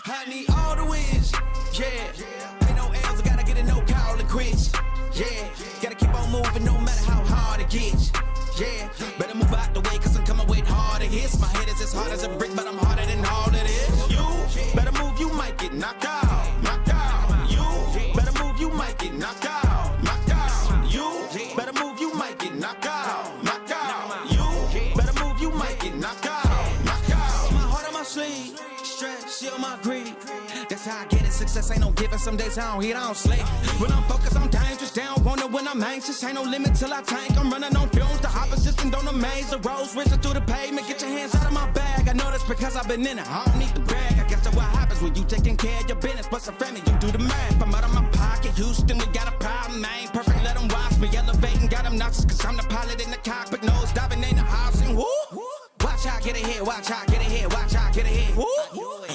I need all the wins, yeah. Ain't no L's, I gotta get a no call and quits, yeah. Gotta keep on moving no matter how hard it gets, yeah. Better move out the way, cause I'm coming with harder hits. My head is as hard as a brick, but I'm harder than all of this. You better move, you might get knocked out, knocked out. You better move, you might get knocked out, knocked out. You better move, you might get knocked out, knocked out. You better move, you might get knocked out, knocked out. My heart on my sleeve, stress, seal my greed. That's how I get it, success ain't no giving. Some days I don't hit, I don't sleep. When I'm focused, I'm dangerous. They don't want it when I'm anxious. Ain't no limit till I tank. I'm running on fumes. The opposition don't amaze. The roads racing through the pavement. Get your hands out of my bag. I know that's because I've been in it. I don't need to brag. I guess that's what happens when you taking care of your business. But some family, you do the math. I'm out of my pocket. Houston, we got a problem. I ain't perfect, let them watch me. Elevating, got them nauseous. Cause I'm the pilot in the cockpit. Nose diving in the housing. Woo! Watch out, get ahead. Watch out, get ahead. Watch out, get ahead. Woo!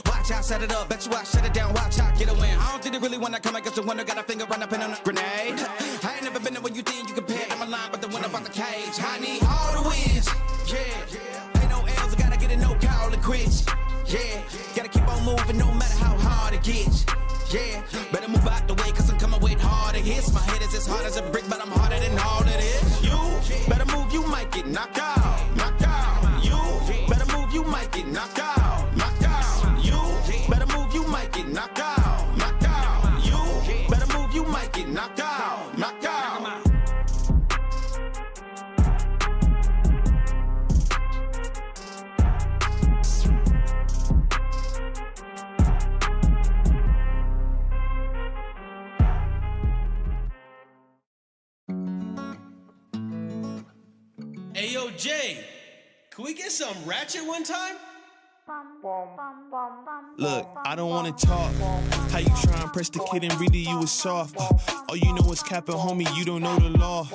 Watch out, set it up. Bet you I shut it down. Watch out, get a win. I don't think they really wanna come against the winner. Got a finger run up in on a grenade. I ain't never been there when you think you compare. I'm a line, but the winner about the cage. I need all the wins, yeah. Ain't no L's, I gotta get a no call and quits, yeah. Gotta keep on moving no matter how hard it gets, yeah. Better move out the way, cause I'm coming with harder hits. My head is as hard as a brick, but I'm harder than all of this. You better move, you might get knocked out, knocked out. You better move, you might get knocked out, knocked out. You better move, you might get knocked out, knocked out. You better move, you might get knocked out, knocked out. Hey, yo, Jay, can we get some ratchet one time? Look, I don't wanna talk. How you try and press the kid and read it, you was soft. All you know is capping, homie, you don't know the law.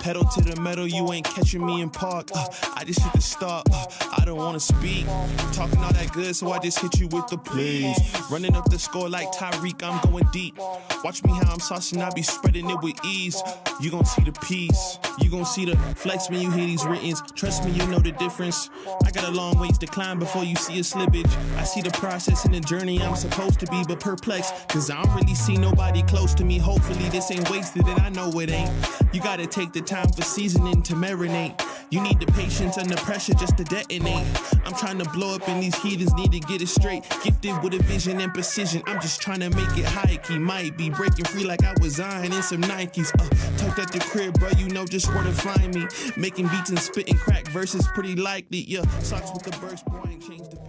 Pedal to the metal, you ain't catching me in park. I just hit the stop, I don't wanna speak. Talking all that good, so I just hit you with the plays. Running up the score like Tyreek, I'm going deep. Watch me how I'm saucing, I be spreading it with ease. You gon' see the peace, you gon' see the flex when you hear these writtens. Trust me, you know the difference. I got a long ways to climb before you see a slippage. I see the process and the journey I'm supposed to be, but perplexed, cause I don't really see nobody close to me. Hopefully this ain't wasted, and I know it ain't. You gotta take the time for seasoning to marinate. You need the patience under pressure just to detonate. I'm trying to blow up and these heathens need to get it straight. Gifted with a vision and precision, I'm just trying to make it high key. Might be breaking free like I was Zion in some Nikes. Tucked at the crib, bro, you know just where to find me. Making beats and spitting crack verses pretty likely. Yeah, socks with the burst, boy, ain't changed the bit.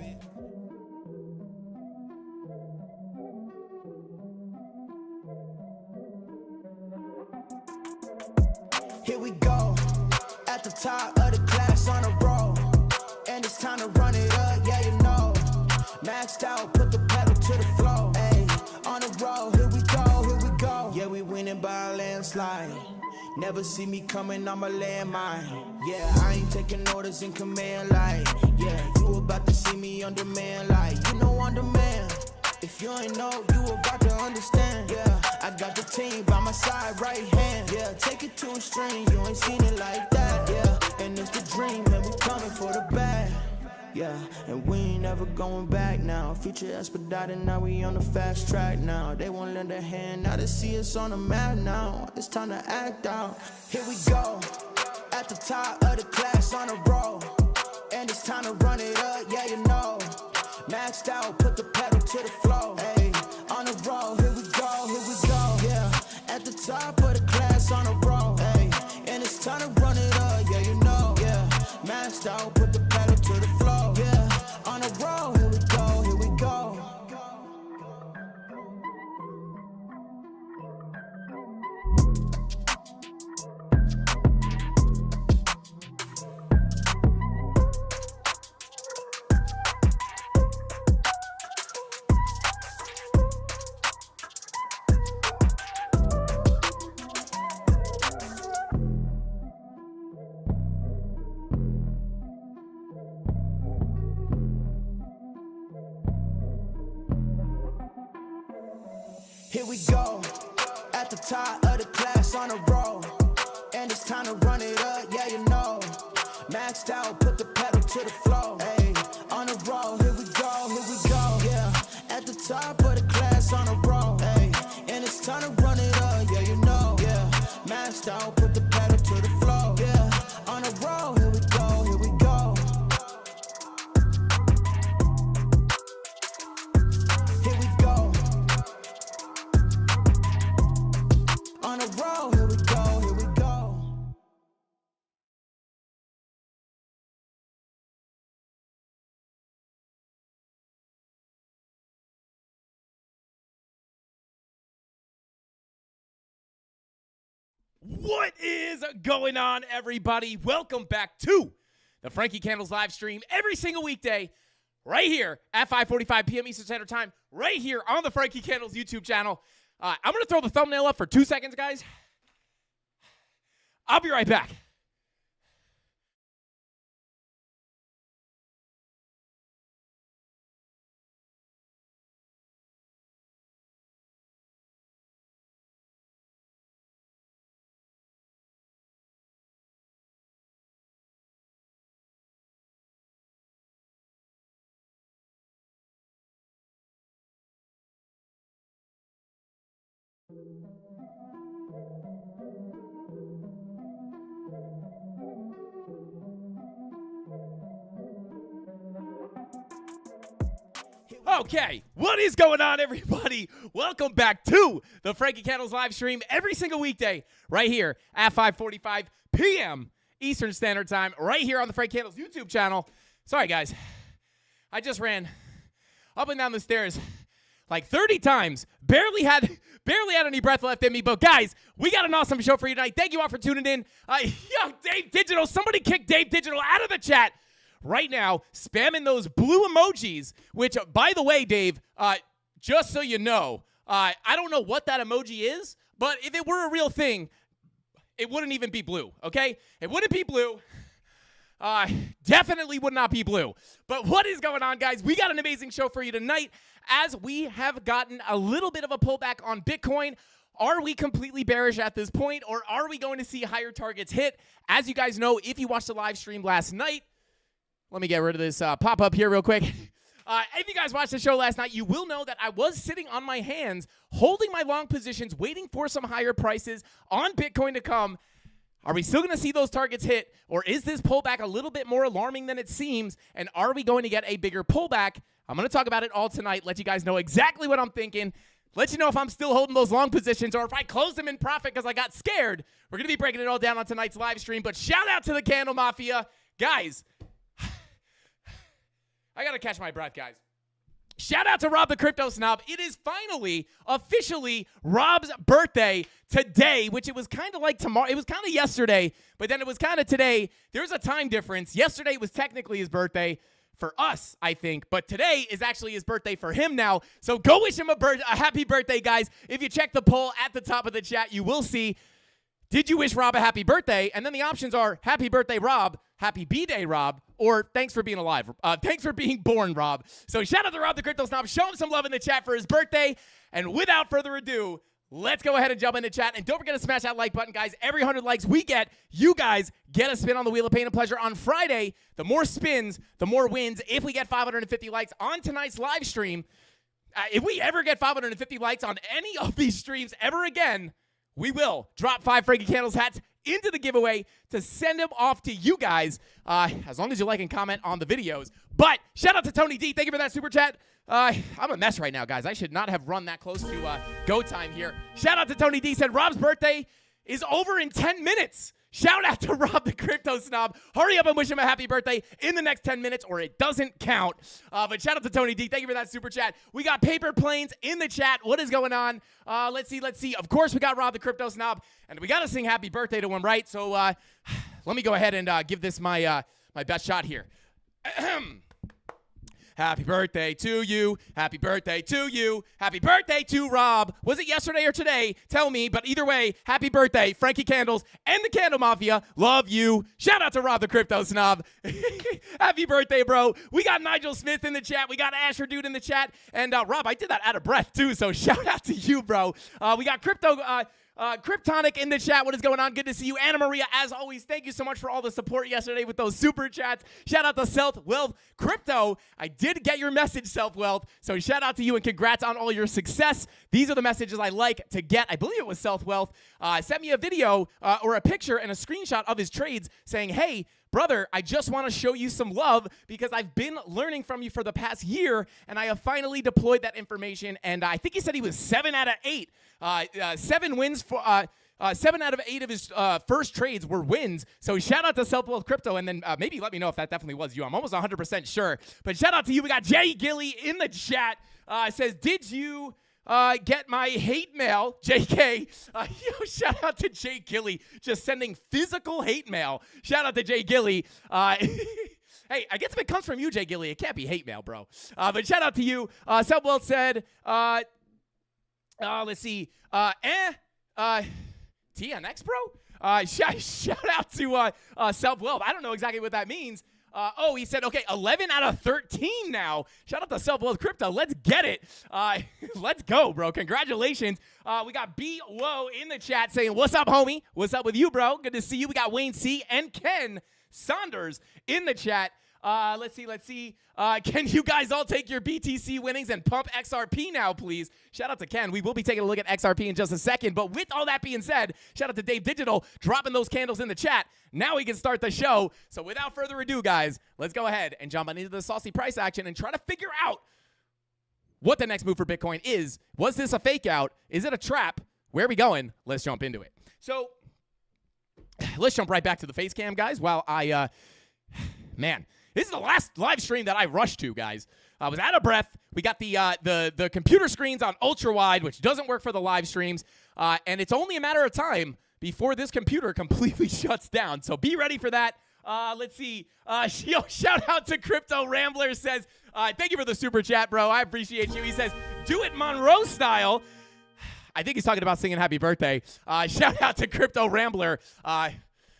Here we go, at the top of the class on a roll, and it's time to run it up, yeah you know. Maxed out, put the pedal to the floor, ayy, on the roll, here we go. Yeah, we winning by a landslide. Never see me coming, I'm a landmine. Yeah, I ain't taking orders in command like, yeah, you about to see me on demand like, you know on demand. If you ain't know, you about to understand. Yeah, I got the team by my side, right hand. Yeah, take it to a string, you ain't seen it like that. Yeah, and it's the dream, and we coming for the bag. Yeah, and we ain't ever going back now. Future expedited, now we on the fast track now. They won't lend a hand, now they see us on the map now. It's time to act out. Here we go, at the top of the class on a roll, and it's time to run it up, yeah you know. Maxed out, put the pedal to the floor, ayy, on the roll, here we go, yeah. At the top of the class on a roll, ayy, and it's time to run it up, yeah you know, yeah. Maxed out, put the pedal to the floor, yeah, on the roll, here we go, here we go. Here we go, at the top of the class on a roll, and it's time to run it up, yeah you know. Maxed out, put the pedal to the floor, ayy, on the roll, here we go, yeah. What is going on, everybody? Welcome back to the Frankie Candles live stream every single weekday right here at 5:45 p.m. Eastern Standard Time, right here on the Frankie Candles YouTube channel. I'm going to throw the thumbnail up for 2 seconds, guys. I'll be right back. Okay, what is going on, everybody? Welcome back to the Frankie Candles live stream every single weekday right here at 5:45 p.m. Eastern Standard Time, right here on the Frankie Candles YouTube channel. Sorry, guys. I just ran up and down the stairs like 30 times. Barely had any breath left in me. But, guys, we got an awesome show for you tonight. Thank you all for tuning in. Yo, Dave Digital, somebody kick Dave Digital out of the chat right now, spamming those blue emojis, which, by the way, Dave, just so you know, I don't know what that emoji is, but if it were a real thing, it wouldn't even be blue, okay? It wouldn't be blue. Definitely would not be blue. But what is going on, guys? We got an amazing show for you tonight as we have gotten a little bit of a pullback on Bitcoin. Are we completely bearish at this point, or are we going to see higher targets hit? As you guys know, if you watched the live stream last night, let me get rid of this pop-up here real quick. If you guys watched the show last night, you will know that I was sitting on my hands, holding my long positions, waiting for some higher prices on Bitcoin to come. Are we still going to see those targets hit, or is this pullback a little bit more alarming than it seems, and are we going to get a bigger pullback? I'm going to talk about it all tonight, let you guys know exactly what I'm thinking, let you know if I'm still holding those long positions or if I close them in profit because I got scared. We're going to be breaking it all down on tonight's live stream, but shout out to the Candle Mafia. Guys, I got to catch my breath, guys. Shout out to Rob the Crypto Snob. It is finally, officially, Rob's birthday today, which it was kind of like tomorrow. It was kind of yesterday, but then it was kind of today. There's a time difference. Yesterday was technically his birthday for us, I think, but today is actually his birthday for him now. So go wish him a happy birthday, guys. If you check the poll at the top of the chat, you will see, did you wish Rob a happy birthday? And then the options are happy birthday, Rob, happy B-Day, Rob, or thanks for being alive. Thanks for being born, Rob. So shout out to Rob the Crypto Snob. Show him some love in the chat for his birthday. And without further ado, let's go ahead and jump into chat. And don't forget to smash that like button, guys. Every 100 likes we get, you guys get a spin on the Wheel of Pain and Pleasure on Friday. The more spins, the more wins. If we get 550 likes on tonight's live stream, if we ever get 550 likes on any of these streams ever again, we will drop 5 Frankie Candles hats into the giveaway to send them off to you guys, as long as you like and comment on the videos. But shout out to Tony D. Thank you for that super chat. I'm a mess right now, guys. I should not have run that close to go time here. Shout out to Tony D. Said Rob's birthday is over in 10 minutes. Shout out to Rob the Crypto Snob. Hurry up and wish him a happy birthday in the next 10 minutes or it doesn't count. But shout out to Tony D. Thank you for that super chat. We got Paper Planes in the chat. What is going on? Let's see. Of course, we got Rob the Crypto Snob. And we got to sing happy birthday to him, right? So let me go ahead and give this my best shot here. Happy birthday to you. Happy birthday to you. Happy birthday to Rob. Was it yesterday or today? Tell me. But either way, happy birthday, Frankie Candles and the Candle Mafia. Love you. Shout out to Rob the Crypto Snob. Happy birthday, bro. We got Nigel Smith in the chat. We got Asher Dude in the chat. And Rob, I did that out of breath too. So shout out to you, bro. We got Kryptonic in the chat. What is going on? Good to see you. Anna Maria, as always, thank you so much for all the support yesterday with those super chats. Shout out to Self Wealth Crypto. I did get your message, Self Wealth. So shout out to you and congrats on all your success. These are the messages I like to get. I believe it was Self Wealth. Sent me a video or a picture and a screenshot of his trades saying, hey, brother, I just want to show you some love because I've been learning from you for the past year, and I have finally deployed that information. And I think he said he was 7 out of 8. 7 wins for 7 out of 8 of his first trades were wins. So shout out to Self-Wealth Crypto, and then maybe let me know if that definitely was you. I'm almost 100% sure. But shout out to you. We got Jay Gilly in the chat. Says, did you get my hate mail, JK. Shout out to Jay Gilly, just sending physical hate mail. Shout out to Jay Gilly. Hey, I guess if it comes from you, Jay Gilly, it can't be hate mail, bro. But shout out to you. Self-Well said, let's see, TNX, bro? Shout out to Self-Well. I don't know exactly what that means. He said, okay, 11 out of 13 now. Shout out to Self-Wealth Crypto. Let's get it. Let's go, bro. Congratulations. We got B. Woe in the chat saying, what's up, homie? What's up with you, bro? Good to see you. We got Wayne C. and Ken Saunders in the chat. Let's see. Can you guys all take your BTC winnings and pump XRP now, please? Shout out to Ken. We will be taking a look at XRP in just a second. But with all that being said, shout out to Dave Digital dropping those candles in the chat. Now we can start the show. So without further ado, guys, let's go ahead and jump on into the saucy price action and try to figure out what the next move for Bitcoin is. Was this a fake out? Is it a trap? Where are we going? Let's jump into it. So let's jump right back to the face cam, guys. While man, this is the last live stream that I rushed to, guys. I was out of breath. We got the computer screens on ultra wide, which doesn't work for the live streams, and it's only a matter of time before this computer completely shuts down. So be ready for that. Let's see. Shout out to Crypto Rambler says, thank you for the super chat, bro. I appreciate you. He says, do it Monroe style. I think he's talking about singing happy birthday. Shout out to Crypto Rambler.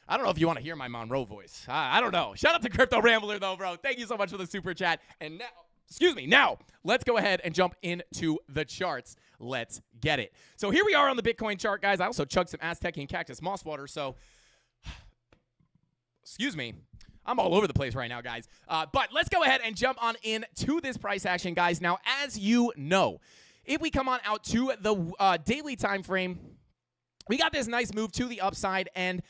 I don't know if you want to hear my Monroe voice. I don't know. Shout out to Crypto Rambler, though, bro. Thank you so much for the super chat. And now, let's go ahead and jump into the charts. Let's get it. So here we are on the Bitcoin chart, guys. I also chugged some Aztec and Cactus Moss water, so excuse me. I'm all over the place right now, guys. But let's go ahead and jump on into this price action, guys. Now, as you know, if we come on out to the daily time frame, we got this nice move to the upside, and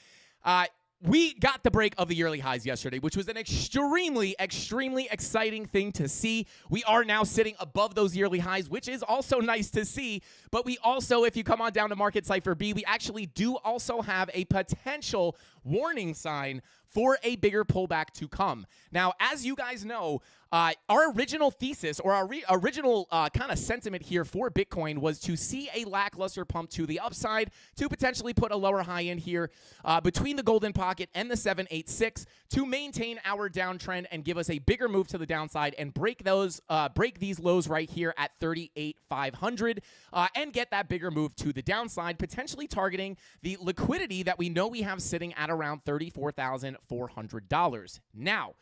we got the break of the yearly highs yesterday, which was an extremely, extremely exciting thing to see. We are now sitting above those yearly highs, which is also nice to see. But we also, if you come on down to Market Cypher B, we actually do also have a potential warning sign for a bigger pullback to come. Now, as you guys know, our original thesis or our original kind of sentiment here for Bitcoin was to see a lackluster pump to the upside to potentially put a lower high in here between the golden pocket and the 786 to maintain our downtrend and give us a bigger move to the downside and break these lows right here at 38,500 and get that bigger move to the downside, potentially targeting the liquidity that we know we have sitting at around $34,400. Now,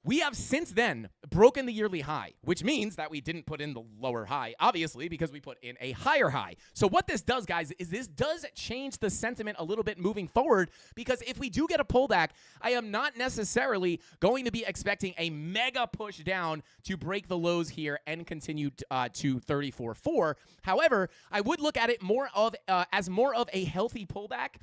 we have since then broken the yearly high, which means that we didn't put in the lower high, obviously, because we put in a higher high. So what this does, guys, is this does change the sentiment a little bit moving forward, because if we do get a pullback, I am not necessarily going to be expecting a mega push down to break the lows here and continue to 34.4. However, I would look at it as more of a healthy pullback,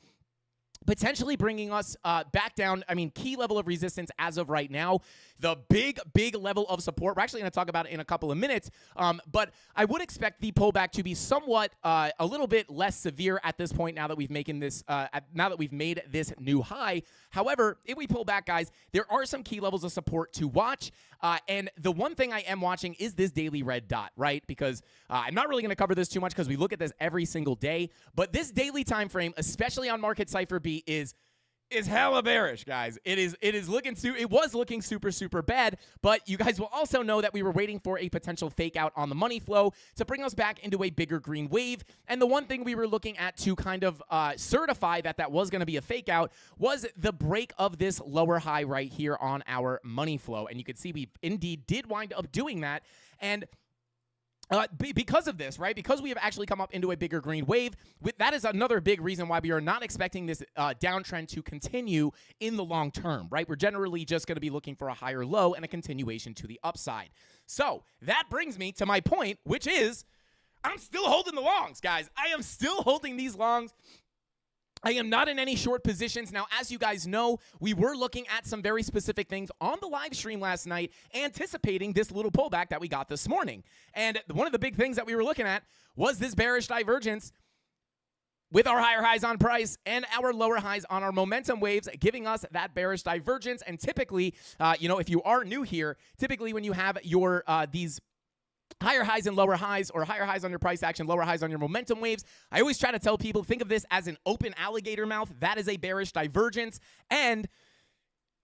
potentially bringing us back down. I mean, key level of resistance as of right now, the big level of support. We're actually going to talk about it in a couple of minutes, but I would expect the pullback to be somewhat a little bit less severe at this point now that we've made this new high. However, if we pull back, guys, there are some key levels of support to watch, and the one thing I am watching is this daily red dot, right? Because I'm not really going to cover this too much because we look at this every single day, but this daily time frame, especially on Market Cypher B, is hella bearish, guys. It was looking super bad, but you guys will also know that we were waiting for a potential fake out on the money flow to bring us back into a bigger green wave. And the one thing we were looking at to kind of certify that was going to be a fake out was the break of this lower high right here on our money flow. And you can see we indeed did wind up doing that. And because of this, right, because we have actually come up into a bigger green wave, that is another big reason why we are not expecting this downtrend to continue in the long term, right? We're generally just going to be looking for a higher low and a continuation to the upside. So that brings me to my point, which is I'm still holding the longs, guys. I am still holding these longs. I am not in any short positions. Now, as you guys know, we were looking at some very specific things on the live stream last night, anticipating this little pullback that we got this morning. And one of the big things that we were looking at was this bearish divergence with our higher highs on price and our lower highs on our momentum waves, giving us that bearish divergence. And typically, if you are new here, typically when you have your these higher highs and lower highs, or higher highs on your price action, lower highs on your momentum waves. I always try to tell people, think of this as an open alligator mouth. That is a bearish divergence. And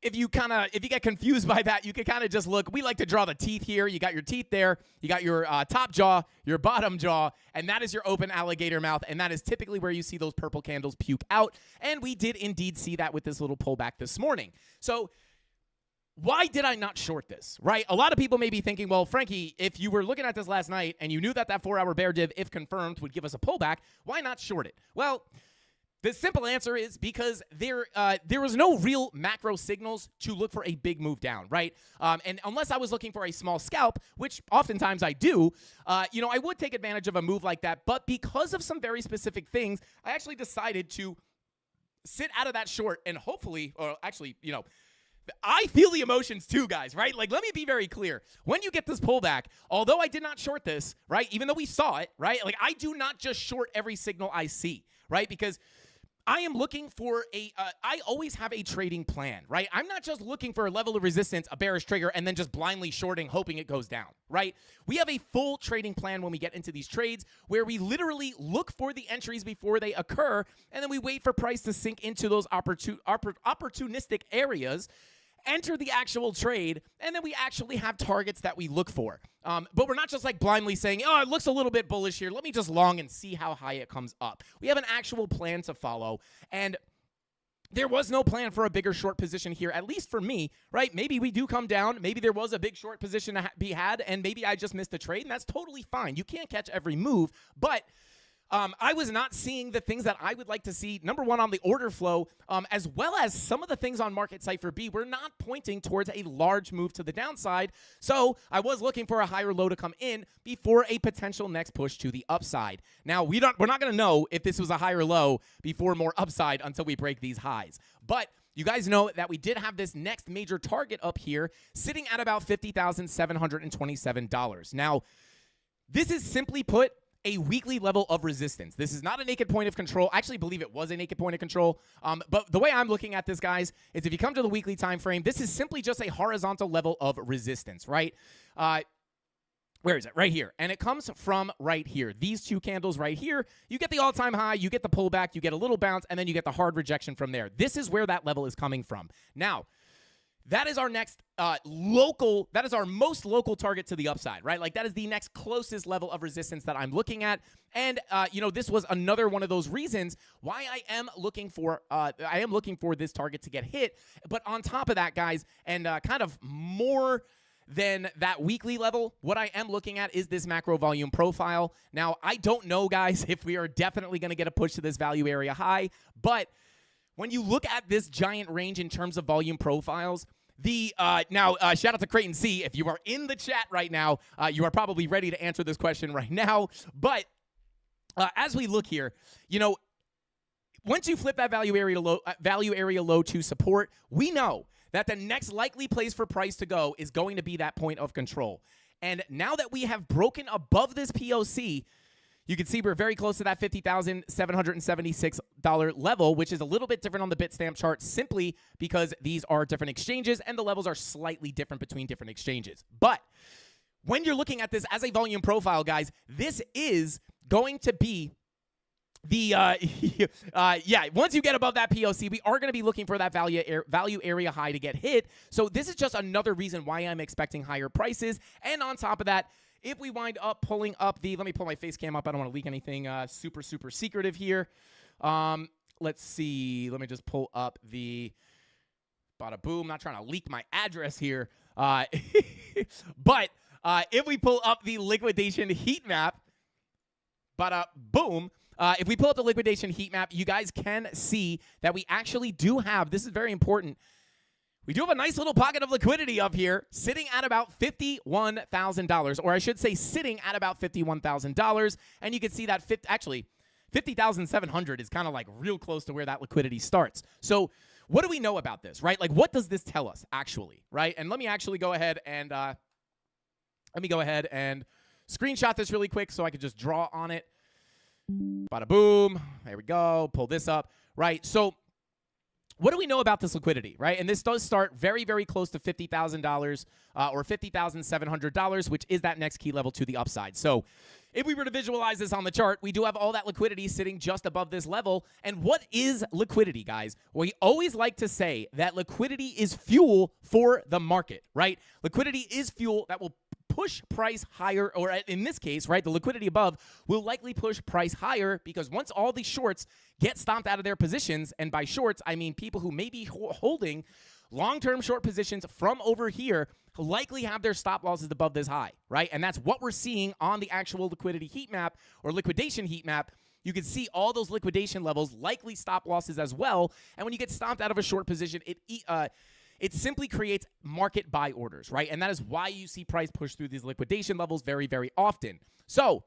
if you get confused by that, you can kind of just look. We like to draw the teeth here. You got your teeth there. You got your top jaw, your bottom jaw, and that is your open alligator mouth. And that is typically where you see those purple candles puke out. And we did indeed see that with this little pullback this morning. So why did I not short this, right? A lot of people may be thinking, well, Frankie, if you were looking at this last night and you knew that 4-hour bear div, if confirmed, would give us a pullback, why not short it? Well, the simple answer is because there was no real macro signals to look for a big move down, right? And unless I was looking for a small scalp, which oftentimes I do, I would take advantage of a move like that. But because of some very specific things, I actually decided to sit out of that short and hopefully, or actually, I feel the emotions too, guys, right? Like, let me be very clear. When you get this pullback, although I did not short this, right, even though we saw it, right, like I do not just short every signal I see, right, because I am looking for I always have a trading plan, right? I'm not just looking for a level of resistance, a bearish trigger, and then just blindly shorting, hoping it goes down, right? We have a full trading plan when we get into these trades where we literally look for the entries before they occur, and then we wait for price to sink into those opportunistic areas, enter the actual trade, and then we actually have targets that we look for. But we're not just like blindly saying, oh, it looks a little bit bullish here. Let me just long and see how high it comes up. We have an actual plan to follow, and there was no plan for a bigger short position here, at least for me, right? Maybe we do come down. Maybe there was a big short position to be had, and maybe I just missed a trade, and that's totally fine. You can't catch every move, but I was not seeing the things that I would like to see, number one, on the order flow, as well as some of the things on Market Cypher B were not pointing towards a large move to the downside. So I was looking for a higher low to come in before a potential next push to the upside. Now, we're not going to know if this was a higher low before more upside until we break these highs. But you guys know that we did have this next major target up here sitting at about $50,727. Now, this is simply put a weekly level of resistance. This is not a naked point of control. I actually believe it was a naked point of control. But the way I'm looking at this, guys, is if you come to the weekly time frame, this is simply just a horizontal level of resistance, right? Where is it? Right here. And it comes from right here. These two candles right here, you get the all-time high, you get the pullback, you get a little bounce, and then you get the hard rejection from there. This is where that level is coming from. Now, that is our next that is our most local target to the upside, right? Like that is the next closest level of resistance that I'm looking at. And, this was another one of those reasons why I am looking for this target to get hit. But on top of that, guys, and kind of more than that weekly level, what I am looking at is this macro volume profile. Now, I don't know, guys, if we are definitely going to get a push to this value area high, but when you look at this giant range in terms of volume profiles, shout out to Creighton C. If you are in the chat right now, you are probably ready to answer this question right now. But as we look here, once you flip that value area low to support, we know that the next likely place for price to go is going to be that point of control. And now that we have broken above this POC, you can see we're very close to that $50,776 level, which is a little bit different on the Bitstamp chart simply because these are different exchanges and the levels are slightly different between different exchanges. But when you're looking at this as a volume profile, guys, this is going to be the, once you get above that POC, we are going to be looking for that value area high to get hit. So this is just another reason why I'm expecting higher prices. And on top of that, if we wind up pulling up let me pull my face cam up. I don't want to leak anything super secretive here. Let's see. Let me just pull up the bada boom. Not trying to leak my address here. But if we pull up the liquidation heat map, bada boom. If we pull up the liquidation heat map, you guys can see that we actually do have, this is very important, we do have a nice little pocket of liquidity up here sitting at about $51,000, or I should say sitting at about $51,000. And you can see that actually $50,700 is kind of like real close to where that liquidity starts. So what do we know about this, right? Like what does this tell us actually, right? And let me actually go ahead and screenshot this really quick so I could just draw on it. Bada boom. There we go. Pull this up, right? So what do we know about this liquidity, right? And this does start very, very close to $50,000 or $50,700, which is that next key level to the upside. So if we were to visualize this on the chart, we do have all that liquidity sitting just above this level. And what is liquidity, guys? We always like to say that liquidity is fuel for the market, right? Liquidity is fuel that will push price higher, or in this case, right, the liquidity above will likely push price higher because once all these shorts get stomped out of their positions, and by shorts, I mean people who may be holding long-term short positions from over here likely have their stop losses above this high, right? And that's what we're seeing on the actual liquidity heat map or liquidation heat map. You can see all those liquidation levels, likely stop losses as well. And when you get stomped out of a short position, it simply creates market buy orders, right? And that is why you see price push through these liquidation levels very, very often. So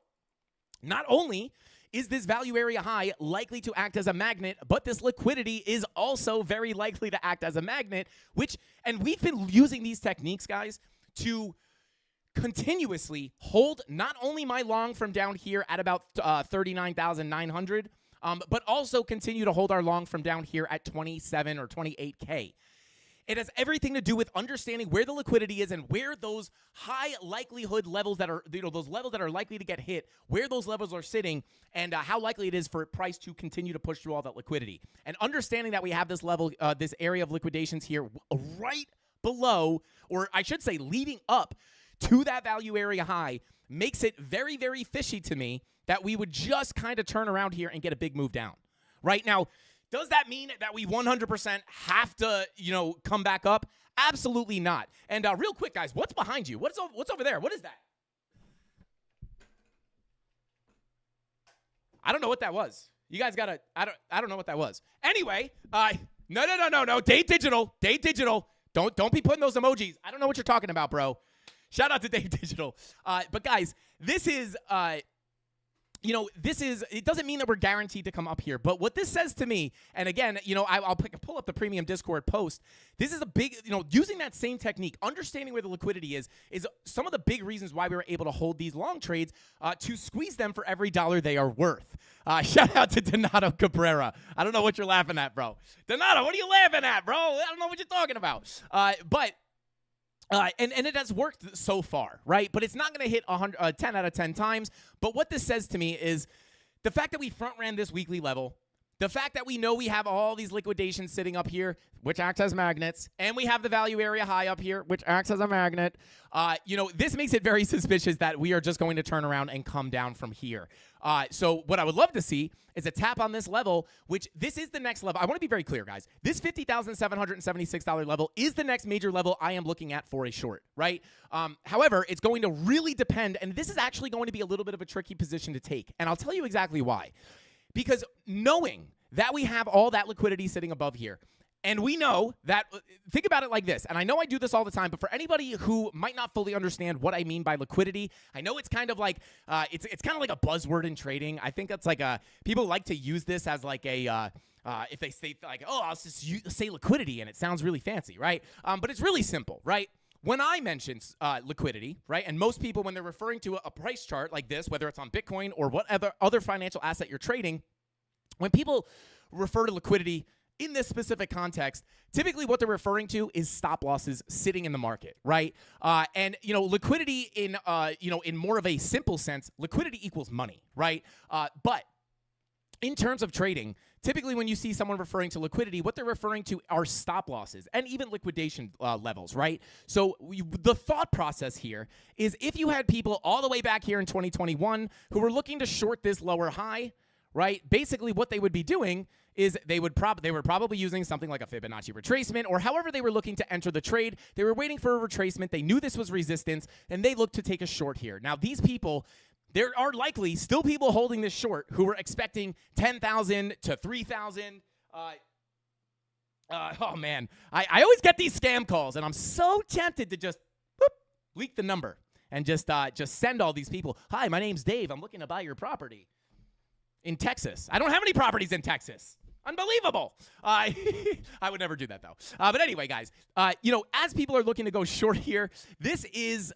not only is this value area high likely to act as a magnet, but this liquidity is also very likely to act as a magnet, and we've been using these techniques, guys, to continuously hold not only my long from down here at about 39,900, but also continue to hold our long from down here at 27 or 28K. It has everything to do with understanding where the liquidity is and where those high likelihood levels that are, those levels that are likely to get hit, where those levels are sitting, and how likely it is for price to continue to push through all that liquidity. And understanding that we have this level, this area of liquidations here right below, or I should say leading up to that value area high, makes it very, very fishy to me that we would just kind of turn around here and get a big move down. Right now, does that mean that we 100% have to, come back up? Absolutely not. And real quick, guys, what's behind you? What's over there? What is that? I don't know what that was. You guys gotta. I don't know what that was. Anyway, no. Date Digital. Don't be putting those emojis. I don't know what you're talking about, bro. Shout out to Date Digital. But guys, this is. It doesn't mean that we're guaranteed to come up here, but what this says to me, and again, I'll pull up the premium Discord post. This is a big, using that same technique, understanding where the liquidity is some of the big reasons why we were able to hold these long trades to squeeze them for every dollar they are worth. Shout out to Donato Cabrera. I don't know what you're laughing at, bro. Donato, what are you laughing at, bro? I don't know what you're talking about. And it has worked so far, right? But it's not going to hit 10 out of 10 times. But what this says to me is the fact that we front ran this weekly level, the fact that we know we have all these liquidations sitting up here, which acts as magnets, and we have the value area high up here, which acts as a magnet, this makes it very suspicious that we are just going to turn around and come down from here. So what I would love to see is a tap on this level, which this is the next level. I want to be very clear, guys. This $50,776 level is the next major level I am looking at for a short, right? However, it's going to really depend, and this is actually going to be a little bit of a tricky position to take, and I'll tell you exactly why. Because knowing that we have all that liquidity sitting above here, and we know that, think about it like this, and I know I do this all the time, but for anybody who might not fully understand what I mean by liquidity, I know it's kind of like, it's kind of like a buzzword in trading. I think it's like people like to use this as like if they say like, oh, I'll just say liquidity, and it sounds really fancy, right? But it's really simple, right? When I mention liquidity, right, and most people, when they're referring to a price chart like this, whether it's on Bitcoin or whatever other financial asset you're trading, when people refer to liquidity in this specific context, typically what they're referring to is stop losses sitting in the market, right? And liquidity in more of a simple sense, liquidity equals money, right? But in terms of trading, typically when you see someone referring to liquidity, what they're referring to are stop losses and even liquidation levels, right? So the thought process here is if you had people all the way back here in 2021 who were looking to short this lower high, right? Basically what they would be doing is they were probably using something like a Fibonacci retracement, or however they were looking to enter the trade. They were waiting for a retracement. They knew this was resistance, and they looked to take a short here. Now, these people, there are likely still people holding this short who were expecting 10,000 to 3,000. Oh, man. I always get these scam calls, and I'm so tempted to just leak the number and just send all these people, hi, my name's Dave. I'm looking to buy your property in Texas. I don't have any properties in Texas. Unbelievable. I would never do that, though. But anyway, guys, as people are looking to go short here, this is,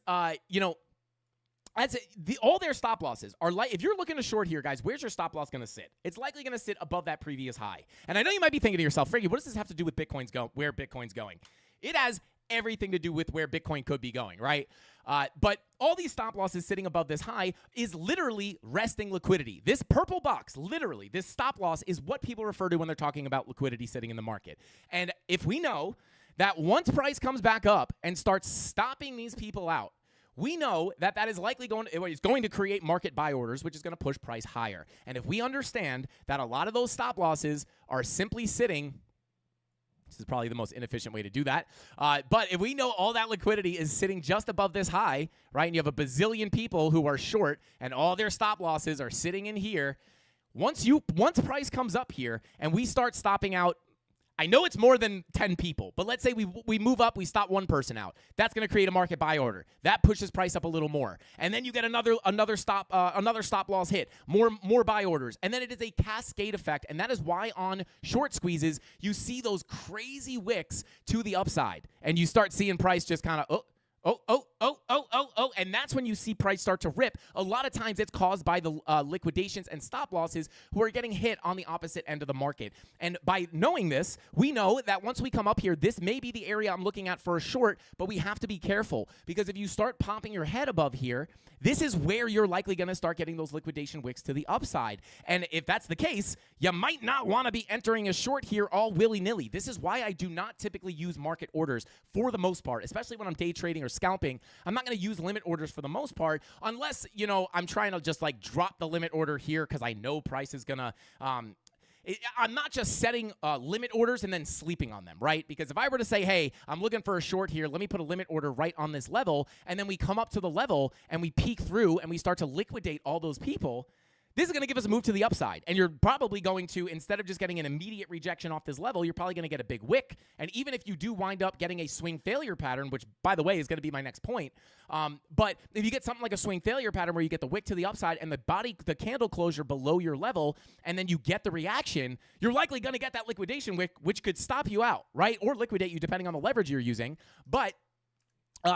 all their stop losses are like, if you're looking to short here, guys, where's your stop loss going to sit? It's likely going to sit above that previous high. And I know you might be thinking to yourself, Frankie, what does this have to do with where Bitcoin's going? It has everything to do with where Bitcoin could be going, right? But all these stop losses sitting above this high is literally resting liquidity. This purple box, literally, this stop loss is what people refer to when they're talking about liquidity sitting in the market. And if we know that once price comes back up and starts stopping these people out, we know that that is likely going to create market buy orders, which is going to push price higher. And if we understand that a lot of those stop losses are simply sitting, this is probably the most inefficient way to do that, but if we know all that liquidity is sitting just above this high, right, and you have a bazillion people who are short and all their stop losses are sitting in here, once price comes up here and we start stopping out, I know it's more than 10 people, but let's say we move up, we stop one person out. That's going to create a market buy order. That pushes price up a little more. And then you get another stop loss hit, more buy orders. And then it is a cascade effect, and that is why on short squeezes, you see those crazy wicks to the upside. And you start seeing price just kind of, and that's when you see price start to rip. A lot of times it's caused by the liquidations and stop losses who are getting hit on the opposite end of the market. And by knowing this, we know that once we come up here, this may be the area I'm looking at for a short, but we have to be careful because if you start popping your head above here, this is where you're likely going to start getting those liquidation wicks to the upside. And if that's the case, you might not want to be entering a short here all willy-nilly. This is why I do not typically use market orders for the most part, especially when I'm day trading or scalping. I'm not going to use limit orders for the most part unless, I'm trying to just like drop the limit order here because I know price is going to I'm not just setting limit orders and then sleeping on them, right? Because if I were to say, hey, I'm looking for a short here, let me put a limit order right on this level, and then we come up to the level and we peek through and we start to liquidate all those people, this is going to give us a move to the upside. And you're probably going to, instead of just getting an immediate rejection off this level, you're probably going to get a big wick. And even if you do wind up getting a swing failure pattern, which, by the way, is going to be my next point, but if you get something like a swing failure pattern where you get the wick to the upside and the candle closure below your level, and then you get the reaction, you're likely going to get that liquidation wick, which could stop you out, right? Or liquidate you depending on the leverage you're using. But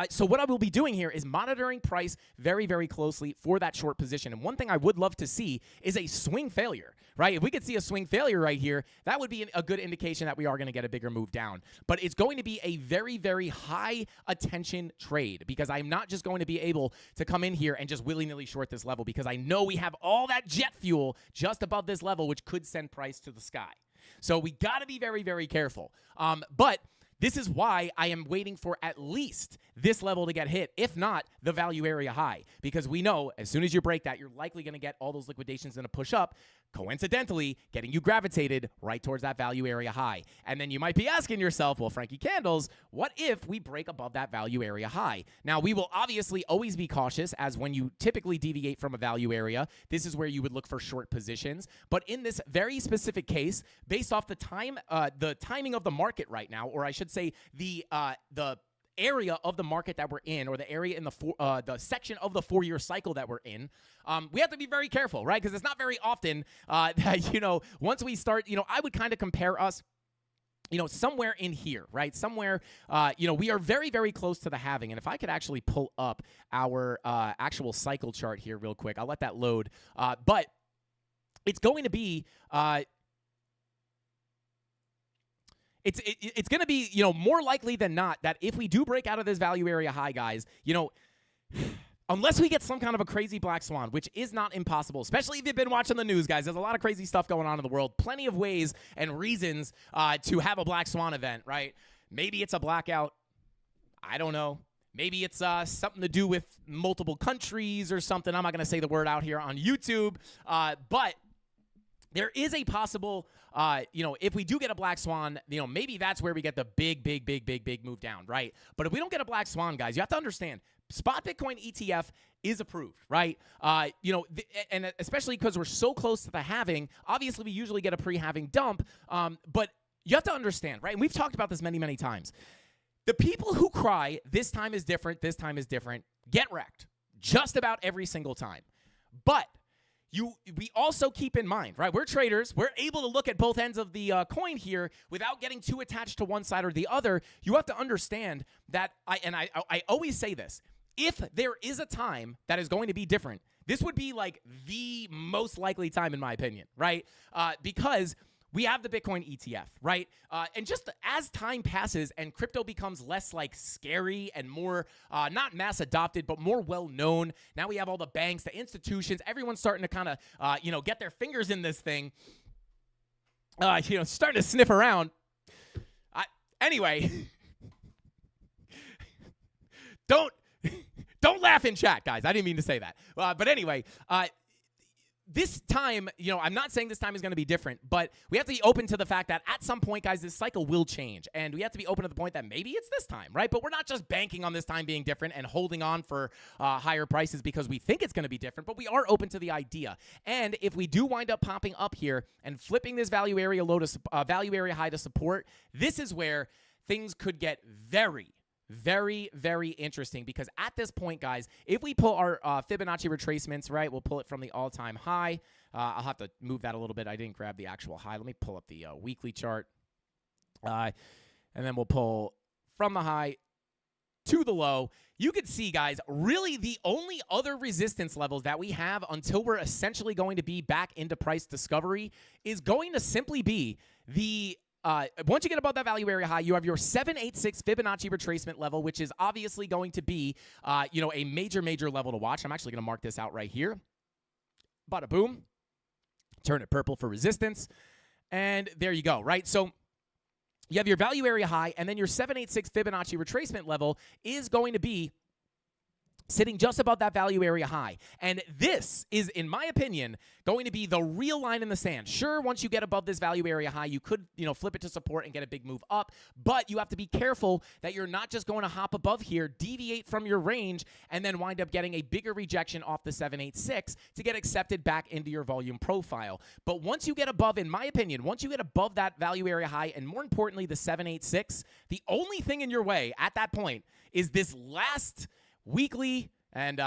so what I will be doing here is monitoring price very, very closely for that short position. And one thing I would love to see is a swing failure, right? If we could see a swing failure right here, that would be a good indication that we are going to get a bigger move down. But it's going to be a very, very high attention trade because I'm not just going to be able to come in here and just willy-nilly short this level because I know we have all that jet fuel just above this level, which could send price to the sky. So we got to be very, very careful. But this is why I am waiting for at least this level to get hit, if not the value area high, because we know as soon as you break that, you're likely going to get all those liquidations in a push up, coincidentally getting you gravitated right towards that value area high. And then you might be asking yourself, well, Frankie Candles, what if we break above that value area high? Now, we will obviously always be cautious as when you typically deviate from a value area, this is where you would look for short positions. But in this very specific case, based off the timing of the market right now, or I should say the area of the market that we're in, or the area in the section of the 4-year cycle that we're in, we have to be very careful, right? Because it's not very often that, once we start, I would kind of compare us, somewhere in here, right? Somewhere, we are very, very close to the halving. And if I could actually pull up our actual cycle chart here real quick, I'll let that load. But it's going to be... It's going to be, more likely than not that if we do break out of this value area high, guys, unless we get some kind of a crazy black swan, which is not impossible, especially if you've been watching the news, guys. There's a lot of crazy stuff going on in the world. Plenty of ways and reasons to have a black swan event, right? Maybe it's a blackout. I don't know. Maybe it's something to do with multiple countries or something. I'm not going to say the word out here on YouTube, but there is a possible, if we do get a black swan, maybe that's where we get the big move down, right? But if we don't get a black swan, guys, you have to understand, spot Bitcoin ETF is approved, right? And especially because we're so close to the halving, obviously we usually get a pre-halving dump, but you have to understand, right? And we've talked about this many, many times. The people who cry, this time is different, get wrecked just about every single time. But we also keep in mind, right? We're traders. We're able to look at both ends of the coin here without getting too attached to one side or the other. You have to understand that, I always say this, if there is a time that is going to be different, this would be like the most likely time, in my opinion, right? Because we have the Bitcoin ETF, right? And just as time passes and crypto becomes less like scary and more not mass adopted, but more well known. Now we have all the banks, the institutions, everyone's starting to kind of, get their fingers in this thing. Starting to sniff around. Anyway, don't laugh in chat, guys. I didn't mean to say that. But anyway, this time, I'm not saying this time is going to be different, but we have to be open to the fact that at some point, guys, this cycle will change. And we have to be open to the point that maybe it's this time, right? But we're not just banking on this time being different and holding on for higher prices because we think it's going to be different, but we are open to the idea. And if we do wind up popping up here and flipping this value area high to support, this is where things could get very, very, very interesting, because at this point, guys, if we pull our Fibonacci retracements, right, we'll pull it from the all-time high. I'll have to move that a little bit. I didn't grab the actual high. Let me pull up the weekly chart. And then we'll pull from the high to the low. You can see, guys, really the only other resistance levels that we have until we're essentially going to be back into price discovery is going to simply be the once you get above that value area high, you have your 786 Fibonacci retracement level, which is obviously going to be, a major, major level to watch. I'm actually going to mark this out right here. Bada boom. Turn it purple for resistance. And there you go, right? So you have your value area high, and then your 786 Fibonacci retracement level is going to be sitting just above that value area high. And this is, in my opinion, going to be the real line in the sand. Sure, once you get above this value area high, you could, flip it to support and get a big move up, but you have to be careful that you're not just going to hop above here, deviate from your range, and then wind up getting a bigger rejection off the 786 to get accepted back into your volume profile. But once you get above, in my opinion, once you get above that value area high, and more importantly, the 786, the only thing in your way at that point is this last weekly and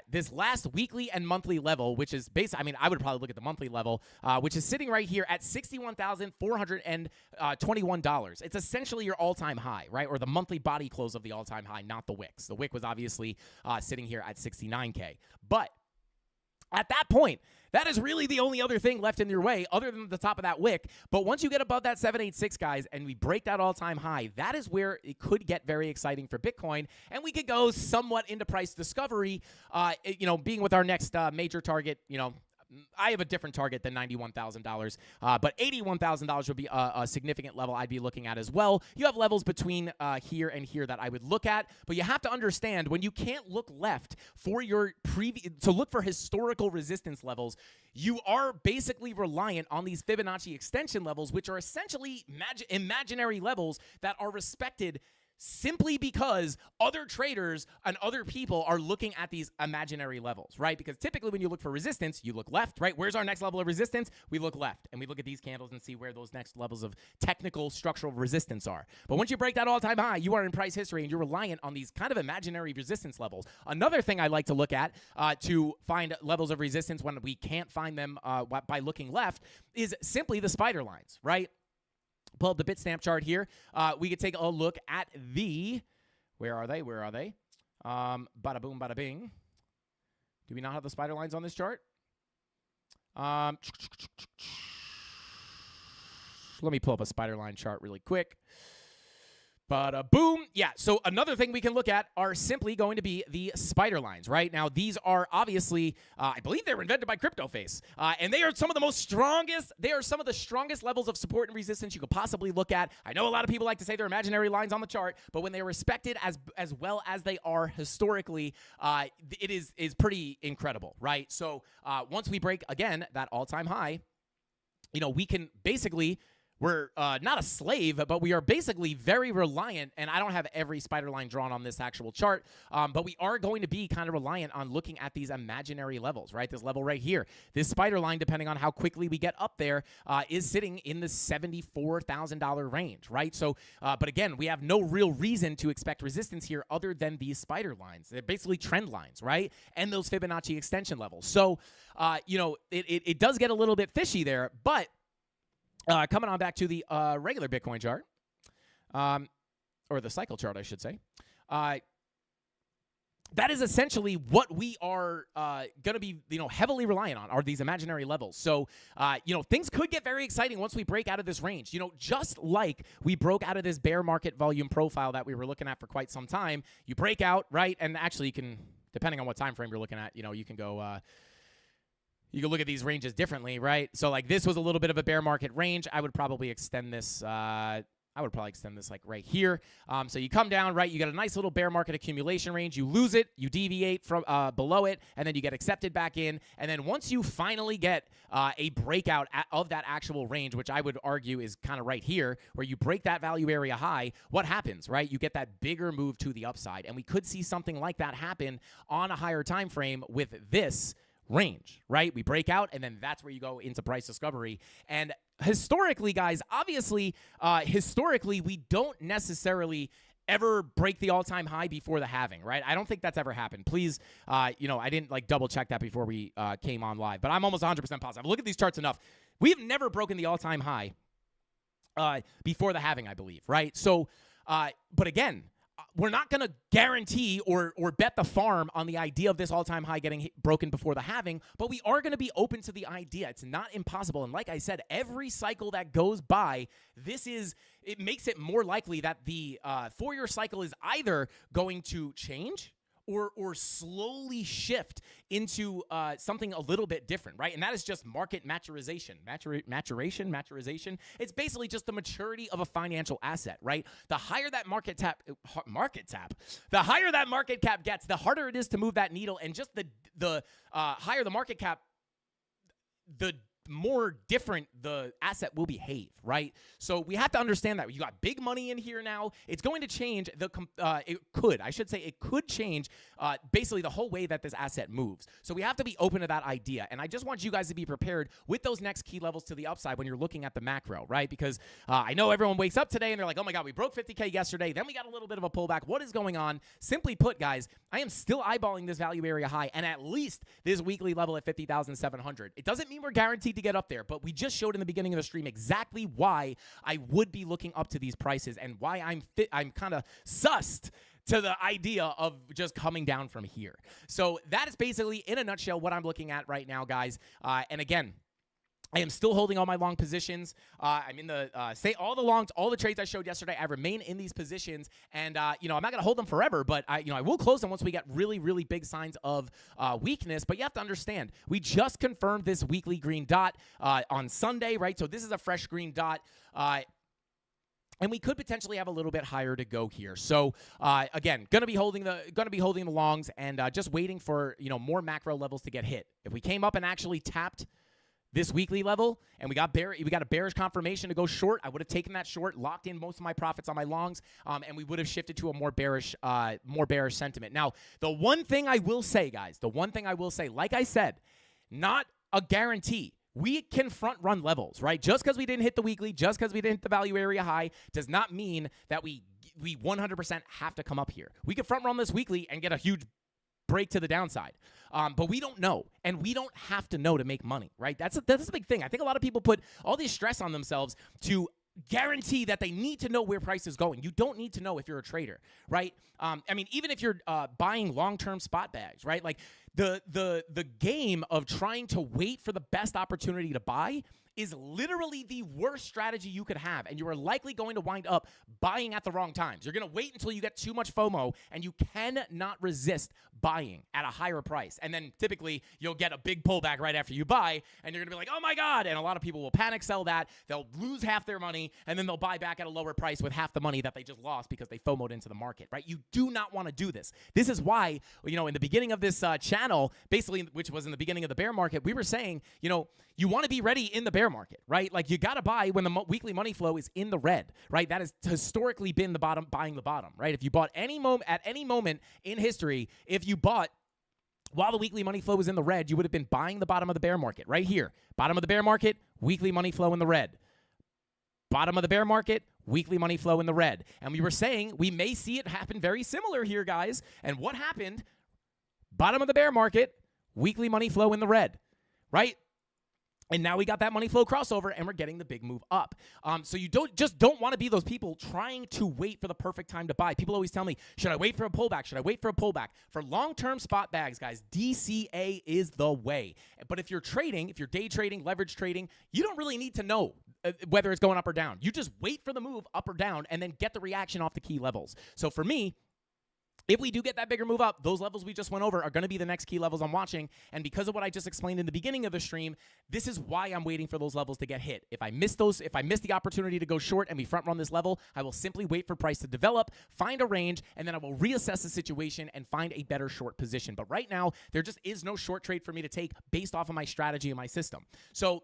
this last weekly and monthly level, which is I would probably look at the monthly level, which is sitting right here at $61,421. It's essentially your all-time high, right? Or the monthly body close of the all-time high, not the wicks. The wick was obviously sitting here at 69K. But at that point, that is really the only other thing left in your way other than the top of that wick. But once you get above that 786, guys, and we break that all-time high, that is where it could get very exciting for Bitcoin. And we could go somewhat into price discovery, being with our next major target, I have a different target than $91,000, but $81,000 would be a significant level I'd be looking at as well. You have levels between here and here that I would look at, but you have to understand when you can't look left for your to look for historical resistance levels, you are basically reliant on these Fibonacci extension levels, which are essentially imaginary levels that are respected simply because other traders and other people are looking at these imaginary levels, right? Because typically when you look for resistance, you look left, right? Where's our next level of resistance? We look left, and we look at these candles and see where those next levels of technical structural resistance are. But once you break that all-time high, you are in price history, and you're reliant on these kind of imaginary resistance levels. Another thing I like to look at to find levels of resistance when we can't find them by looking left is simply the spider lines, right? Pull up the Bitstamp chart here. We could take a look at the, where are they? Bada boom, bada bing. Do we not have the spider lines on this chart? Let me pull up a spider line chart really quick. Bada boom. Yeah, so another thing we can look at are simply going to be the spider lines, right? Now, these are obviously, I believe they were invented by CryptoFace, and they are some of the strongest levels of support and resistance you could possibly look at. I know a lot of people like to say they're imaginary lines on the chart, but when they're respected as well as they are historically, it is pretty incredible, right? So once we break, again, that all-time high, we can basically, we're not a slave, but we are basically very reliant, and I don't have every spider line drawn on this actual chart, but we are going to be kind of reliant on looking at these imaginary levels, right? This level right here. This spider line, depending on how quickly we get up there, is sitting in the $74,000 range, right? So, but again, we have no real reason to expect resistance here other than these spider lines. They're basically trend lines, right? And those Fibonacci extension levels. So, it does get a little bit fishy there, but coming on back to the regular Bitcoin chart, or the cycle chart, I should say. that is essentially what we are going to be, heavily reliant on are these imaginary levels. So, things could get very exciting once we break out of this range. Just like we broke out of this bear market volume profile that we were looking at for quite some time, you break out, right? And actually, you can, depending on what time frame you're looking at, you can go. You can look at these ranges differently, right? So, like, this was a little bit of a bear market range. I would probably extend this. Like right here. So you come down, right? You get a nice little bear market accumulation range. You lose it, you deviate from below it, and then you get accepted back in. And then once you finally get a breakout of that actual range, which I would argue is kind of right here, where you break that value area high, what happens, right? You get that bigger move to the upside. And we could see something like that happen on a higher time frame with this range, right? We break out, and then that's where you go into price discovery. And historically, guys, obviously, we don't necessarily ever break the all-time high before the halving, right? I don't think that's ever happened. Please, I didn't double check that before we came on live, but I'm almost 100% positive. Look at these charts enough. We've never broken the all-time high before the halving, I believe, right? So, but again, we're not going to guarantee or bet the farm on the idea of this all-time high getting broken before the halving, but we are going to be open to the idea. It's not impossible. And like I said, every cycle that goes by, it makes it more likely that the 4-year cycle is either going to change or slowly shift into something a little bit different, right? And that is just market maturization. Maturization. It's basically just the maturity of a financial asset, right? The higher that market cap gets, the harder it is to move that needle, and just the higher the market cap, the more different the asset will behave, right? So we have to understand that. You got big money in here now. It's going to change. It could change basically the whole way that this asset moves. So we have to be open to that idea. And I just want you guys to be prepared with those next key levels to the upside when you're looking at the macro, right? Because I know everyone wakes up today and they're like, oh my God, we broke 50K yesterday. Then we got a little bit of a pullback. What is going on? Simply put, guys, I am still eyeballing this value area high and at least this weekly level at 50,700. It doesn't mean we're guaranteed to get up there, but we just showed in the beginning of the stream exactly why I would be looking up to these prices and why I'm kind of sussed to the idea of just coming down from here. So that is basically, in a nutshell, what I'm looking at right now, guys. And again, I am still holding all my long positions. I'm in the all the trades I showed yesterday. I remain in these positions, and I'm not going to hold them forever, but I will close them once we get really, really big signs of weakness. But you have to understand, we just confirmed this weekly green dot on Sunday, right? So this is a fresh green dot. And we could potentially have a little bit higher to go here. So again, gonna be holding the longs and just waiting for more macro levels to get hit. If we came up and actually tapped this weekly level, and we got a bearish confirmation to go short, I would have taken that short, locked in most of my profits on my longs, and we would have shifted to a more bearish sentiment. Now, the one thing I will say, guys, like I said, not a guarantee. We can front run levels, right? Just because we didn't hit the weekly, just because we didn't hit the value area high, does not mean that we 100% have to come up here. We could front run this weekly and get a huge break to the downside. But we don't know, and we don't have to know to make money, right? That's a big thing. I think a lot of people put all this stress on themselves to guarantee that they need to know where price is going. You don't need to know if you're a trader, right? Even if you're buying long-term spot bags, right? Like the game of trying to wait for the best opportunity to buy is literally the worst strategy you could have, and you are likely going to wind up buying at the wrong times. You're going to wait until you get too much FOMO, and you cannot resist buying at a higher price. And then typically you'll get a big pullback right after you buy, and you're going to be like, oh my God, and a lot of people will panic sell that. They'll lose half their money, and then they'll buy back at a lower price with half the money that they just lost because they FOMO'd into the market, right? You do not want to do this. This is why, in the beginning of this channel, basically, which was in the beginning of the bear market, we were saying, you want to be ready in the bear market, right? Like you got to buy when the weekly money flow is in the red, right? That has historically been the bottom, buying the bottom, right? If you bought at any moment in history, if you bought while the weekly money flow was in the red, you would have been buying the bottom of the bear market right here. Bottom of the bear market, weekly money flow in the red. Bottom of the bear market, weekly money flow in the red. And we were saying we may see it happen very similar here, guys. And what happened? Bottom of the bear market, weekly money flow in the red, right? And now we got that money flow crossover, and we're getting the big move up. So you don't want to be those people trying to wait for the perfect time to buy. People always tell me, should I wait for a pullback? Should I wait for a pullback? For long-term spot bags, guys, DCA is the way. But if you're trading, if you're day trading, leverage trading, you don't really need to know whether it's going up or down. You just wait for the move up or down and then get the reaction off the key levels. So for me, if we do get that bigger move up, those levels we just went over are going to be the next key levels I'm watching. And because of what I just explained in the beginning of the stream, this is why I'm waiting for those levels to get hit. If I miss the opportunity to go short and we front run this level, I will simply wait for price to develop, find a range, and then I will reassess the situation and find a better short position. But right now, there just is no short trade for me to take based off of my strategy and my system. So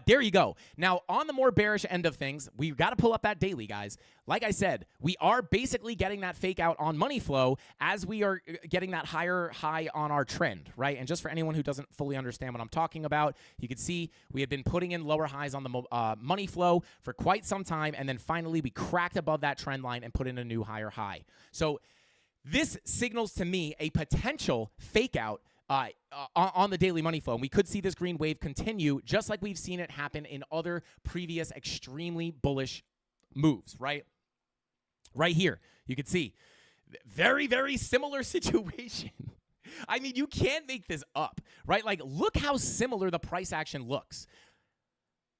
there you go. Now, on the more bearish end of things, we've got to pull up that daily, guys. Like I said, we are basically getting that fake out on money flow as we are getting that higher high on our trend, right? And just for anyone who doesn't fully understand what I'm talking about, you can see we have been putting in lower highs on the money flow for quite some time, and then finally we cracked above that trend line and put in a new higher high. So this signals to me a potential fake out on the daily money flow. And we could see this green wave continue just like we've seen it happen in other previous extremely bullish moves, right? Right here, you can see very, very similar situation. I mean, you can't make this up, right? Like, look how similar the price action looks.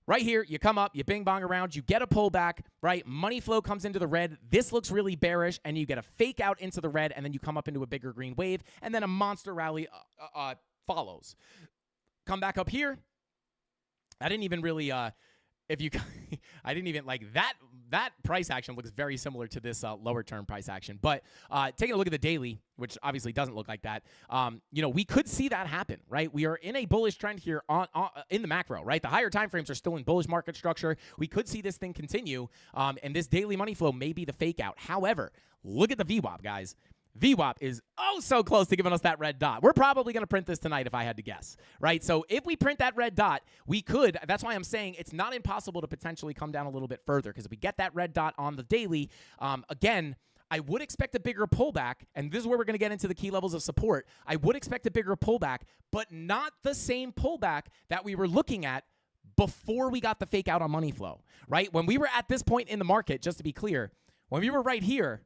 Right here, you come up, you bing bong around, you get a pullback, right? Money flow comes into the red. This looks really bearish, and you get a fake out into the red, and then you come up into a bigger green wave, and then a monster rally follows. Come back up here. I didn't even really, I didn't even like that. That price action looks very similar to this lower term price action. But taking a look at the daily, which obviously doesn't look like that, we could see that happen, right? We are in a bullish trend here in the macro, right? The higher time frames are still in bullish market structure. We could see this thing continue, and this daily money flow may be the fake out. However, look at the VWAP, guys. VWAP is so close to giving us that red dot. We're probably going to print this tonight if I had to guess, right? So if we print that red dot, we could, that's why I'm saying it's not impossible to potentially come down a little bit further, because if we get that red dot on the daily, again, I would expect a bigger pullback, and this is where we're going to get into the key levels of support. I would expect a bigger pullback, but not the same pullback that we were looking at before we got the fake out on money flow, right? When we were at this point in the market, just to be clear, when we were right here,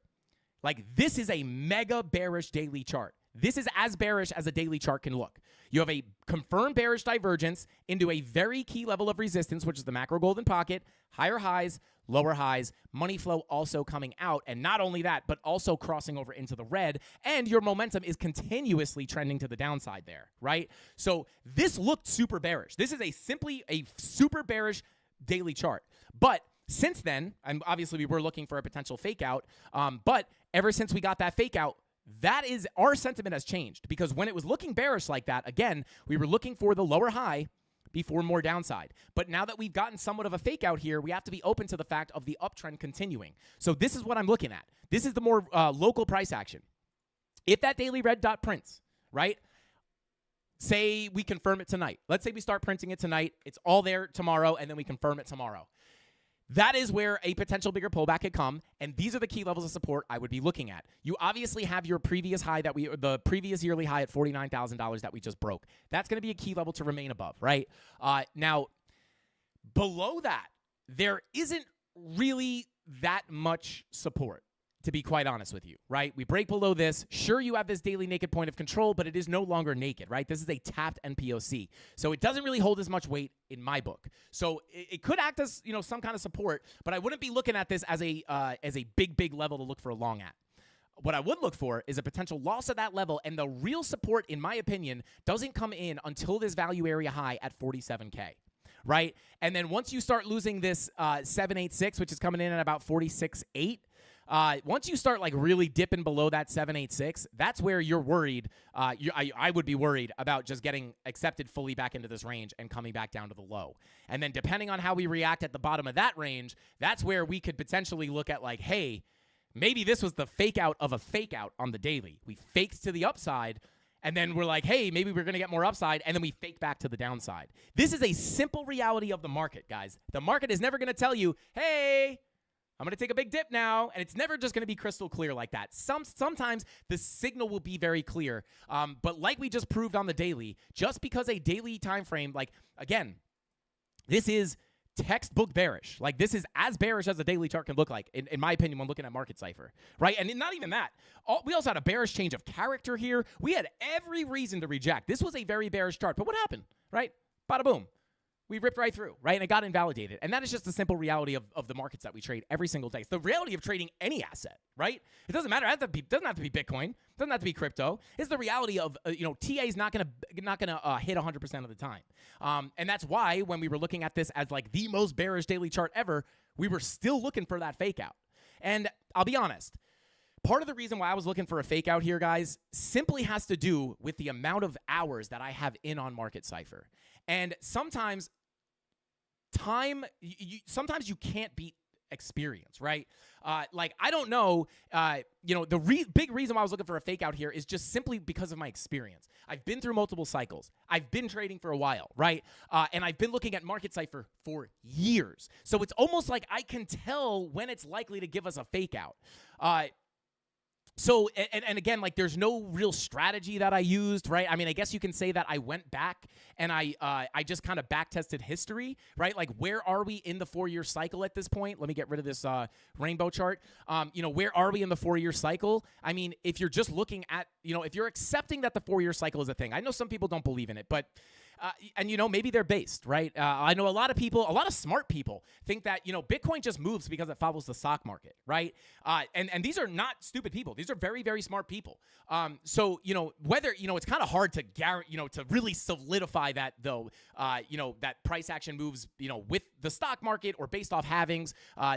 like, this is a mega bearish daily chart. This is as bearish as a daily chart can look. You have a confirmed bearish divergence into a very key level of resistance, which is the macro golden pocket, higher highs, lower highs, money flow also coming out. And not only that, but also crossing over into the red. And your momentum is continuously trending to the downside there, right? So this looked super bearish. This is simply a super bearish daily chart. But since then, and obviously we were looking for a potential fake out, but ever since we got that fake out, that is, our sentiment has changed, because when it was looking bearish like that, again, we were looking for the lower high before more downside. But now that we've gotten somewhat of a fake out here, we have to be open to the fact of the uptrend continuing. So this is what I'm looking at. This is the more local price action. If that daily red dot prints, right? Say we confirm it tonight. Let's say we start printing it tonight. It's all there tomorrow, and then we confirm it tomorrow. That is where a potential bigger pullback could come, and these are the key levels of support I would be looking at. You obviously have your previous high the previous yearly high at $49,000 that we just broke. That's going to be a key level to remain above, right? Now, below that, there isn't really that much support, to be quite honest with you, right? We break below this. Sure, you have this daily naked point of control, but it is no longer naked, right? This is a tapped NPOC. So it doesn't really hold as much weight in my book. So it could act as, some kind of support, but I wouldn't be looking at this as a big level to look for a long at. What I would look for is a potential loss of that level, and the real support, in my opinion, doesn't come in until this value area high at 47K. Right? And then once you start losing this 786, which is coming in at about 46.8, once you start like really dipping below that 786, that's where you're worried. I would be worried about just getting accepted fully back into this range and coming back down to the low. And then depending on how we react at the bottom of that range, that's where we could potentially look at like, hey, maybe this was the fake out of a fake out on the daily. We faked to the upside, and then we're like, hey, maybe we're going to get more upside, and then we fake back to the downside. This is a simple reality of the market, guys. The market is never going to tell you, hey, I'm going to take a big dip now, and it's never just going to be crystal clear like that. Sometimes the signal will be very clear, but like we just proved on the daily, just because a daily time frame, like, again, this is textbook bearish. Like, this is as bearish as a daily chart can look like, in my opinion, when looking at Market Cipher, right? And not even that. We also had a bearish change of character here. We had every reason to reject. This was a very bearish chart, but what happened, right? Bada boom. We ripped right through, right? And it got invalidated. And that is just the simple reality of the markets that we trade every single day. It's the reality of trading any asset, right? It doesn't matter. It doesn't have to be Bitcoin. It doesn't have to be crypto. It's the reality of, TA is not gonna hit 100% of the time. And that's why when we were looking at this as like the most bearish daily chart ever, we were still looking for that fake out. And I'll be honest, part of the reason why I was looking for a fake out here, guys, simply has to do with the amount of hours that I have in on Market Cipher. And sometimes sometimes you can't beat experience, right? Like, I don't know, the big reason why I was looking for a fake out here is just simply because of my experience. I've been through multiple cycles. I've been trading for a while, right? And I've been looking at Market Cipher for years. So it's almost like I can tell when it's likely to give us a fake out. So, and again, like, there's no real strategy that I used, right? I mean, I guess you can say that I went back and I just kind of back-tested history, right? Like, where are we in the 4-year cycle at this point? Let me get rid of this rainbow chart. Where are we in the 4-year cycle? I mean, if you're just looking at, if you're accepting that the 4-year cycle is a thing, I know some people don't believe in it, but maybe they're based, right? I know a lot of smart people think that, Bitcoin just moves because it follows the stock market, right? And these are not stupid people. These are very, very smart people. So, whether, it's kind of hard to guarantee, to really solidify that, though, that price action moves, with the stock market or based off halvings.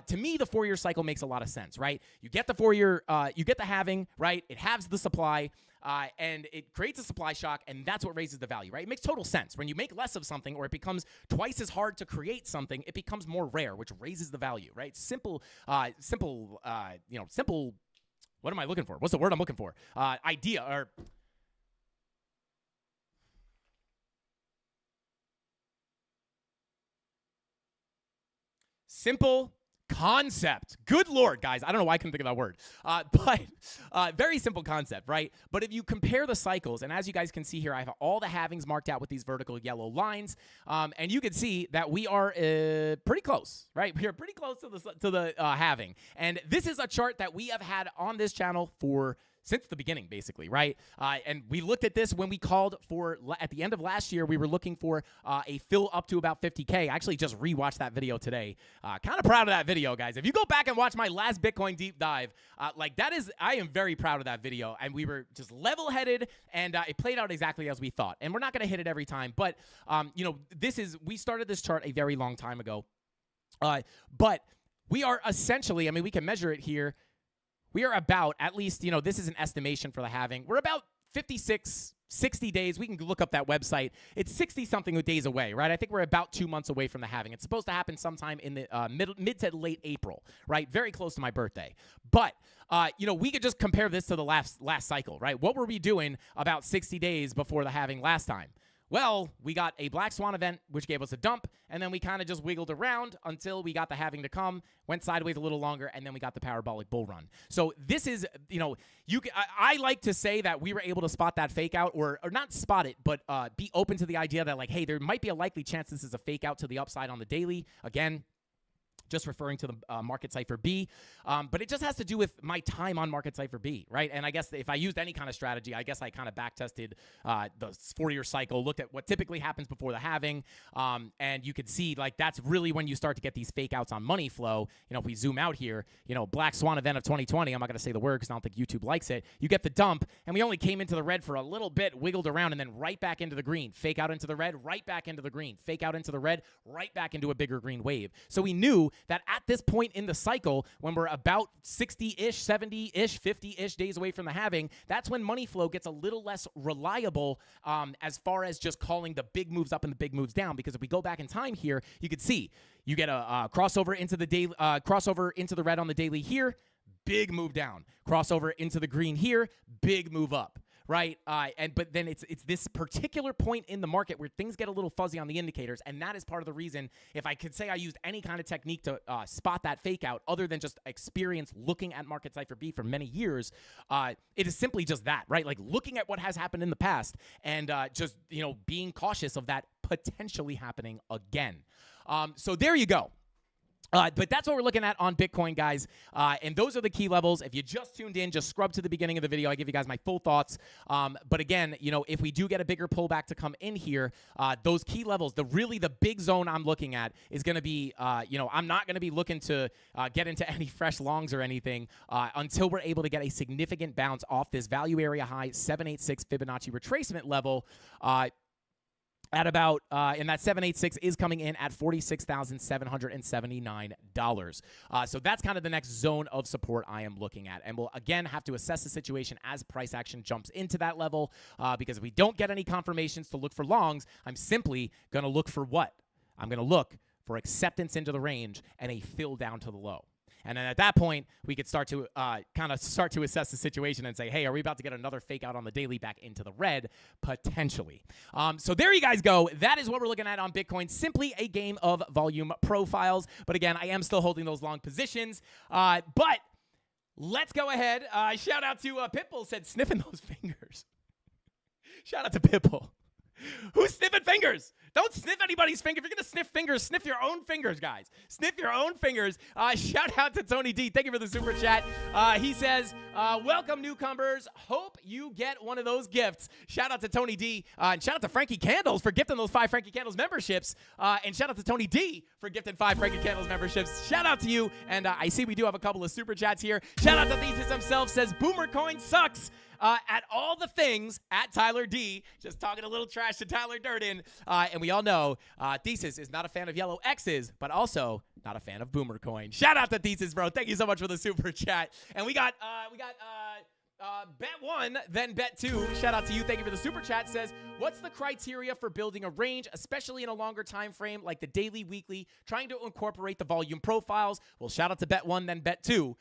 To me, the 4-year cycle makes a lot of sense, right? You get the 4-year, you get the halving, right? It halves the supply. And it creates a supply shock, and that's what raises the value, right? It makes total sense. When you make less of something, or it becomes twice as hard to create something, it becomes more rare, which raises the value, right? Simple. What am I looking for? What's the word I'm looking for? Idea, or simple concept. Good Lord, guys. I don't know why I couldn't think of that word. But very simple concept, right? But if you compare the cycles, and as you guys can see here, I have all the halvings marked out with these vertical yellow lines. And you can see that we are pretty close, right? We are pretty close to the halving. And this is a chart that we have had on this channel since the beginning, basically, right? And we looked at this when we called for, at the end of last year, we were looking for a fill up to about 50K. I actually just rewatched that video today. Kind of proud of that video, guys. If you go back and watch my last Bitcoin deep dive, I am very proud of that video. And we were just level-headed, and it played out exactly as we thought. And we're not going to hit it every time, but, we started this chart a very long time ago. But we are essentially, we can measure it here. We are about, at least, this is an estimation for the halving. We're about 56, 60 days. We can look up that website. It's 60-something days away, right? I think we're about 2 months away from the halving. It's supposed to happen sometime in the mid to late April, right? Very close to my birthday. But, we could just compare this to the last cycle, right? What were we doing about 60 days before the halving last time? Well, we got a black swan event, which gave us a dump, and then we kind of just wiggled around until we got the halving to come, went sideways a little longer, and then we got the parabolic bull run. So this is, I like to say that we were able to spot that fake out, or not spot it, but be open to the idea that, like, hey, there might be a likely chance this is a fake out to the upside on the daily. Again, just referring to the Market Cipher B. But it just has to do with my time on Market Cipher B, right? And I guess if I used any kind of strategy, I guess I kind of back-tested the 4-year cycle, looked at what typically happens before the halving, and you could see, like, that's really when you start to get these fake outs on money flow. If we zoom out here, Black Swan event of 2020, I'm not going to say the word because I don't think YouTube likes it. You get the dump, and we only came into the red for a little bit, wiggled around, and then right back into the green. Fake out into the red, right back into the green. Fake out into the red, right back into a bigger green wave. So we knew that at this point in the cycle, when we're about 60-ish, 70-ish, 50-ish days away from the halving, that's when money flow gets a little less reliable as far as just calling the big moves up and the big moves down. Because if we go back in time here, you could see you get a crossover into the daily, crossover into the red on the daily here, big move down. Crossover into the green here, big move up. right? But then it's this particular point in the market where things get a little fuzzy on the indicators, and that is part of the reason. If I could say I used any kind of technique to spot that fake out, other than just experience looking at Market Cipher B for many years, it is simply just that, right? Like looking at what has happened in the past and just being cautious of that potentially happening again. So there you go. But that's what we're looking at on Bitcoin, guys. And those are the key levels. If you just tuned in, just scrub to the beginning of the video. I give you guys my full thoughts. But again, if we do get a bigger pullback to come in here, those key levels, the big zone I'm looking at is going to be, I'm not going to be looking to get into any fresh longs or anything until we're able to get a significant bounce off this value area high 786 Fibonacci retracement level. At about, and that 786 is coming in at $46,779. So that's kind of the next zone of support I am looking at. And we'll, again, have to assess the situation as price action jumps into that level, because if we don't get any confirmations to look for longs, I'm simply going to look for what? I'm going to look for acceptance into the range and a fill down to the low. And then at that point, we could start to start to assess the situation and say, hey, are we about to get another fake out on the daily back into the red? Potentially. So there you guys go. That is what we're looking at on Bitcoin. Simply a game of volume profiles. But again, I am still holding those long positions. But let's go ahead. Shout out to Pitbull, said sniffing those fingers. Shout out to Pitbull. Who's sniffing fingers? Don't sniff anybody's finger. If you're going to sniff fingers, sniff your own fingers, guys. Sniff your own fingers. Shout out to Tony D. Thank you for the super chat. He says, welcome, newcomers. Hope you get one of those gifts. Shout out to Tony D. And shout out to Frankie Candles for gifting those 5 Frankie Candles memberships. And shout out to Tony D for gifting 5 Frankie Candles memberships. Shout out to you. And I see we do have a couple of super chats here. Shout out to Thesis himself. Says, Boomer Coin sucks. At all the things, at Tyler D, just talking a little trash to Tyler Durden. And we all know Thesis is not a fan of yellow X's, but also not a fan of Boomer Coin. Shout out to Thesis, bro. Thank you so much for the super chat. And we got Bet 1, then Bet 2. Shout out to you. Thank you for the super chat. Says, what's the criteria for building a range, especially in a longer time frame like the daily, weekly, trying to incorporate the volume profiles? Well, shout out to Bet 1, then Bet 2.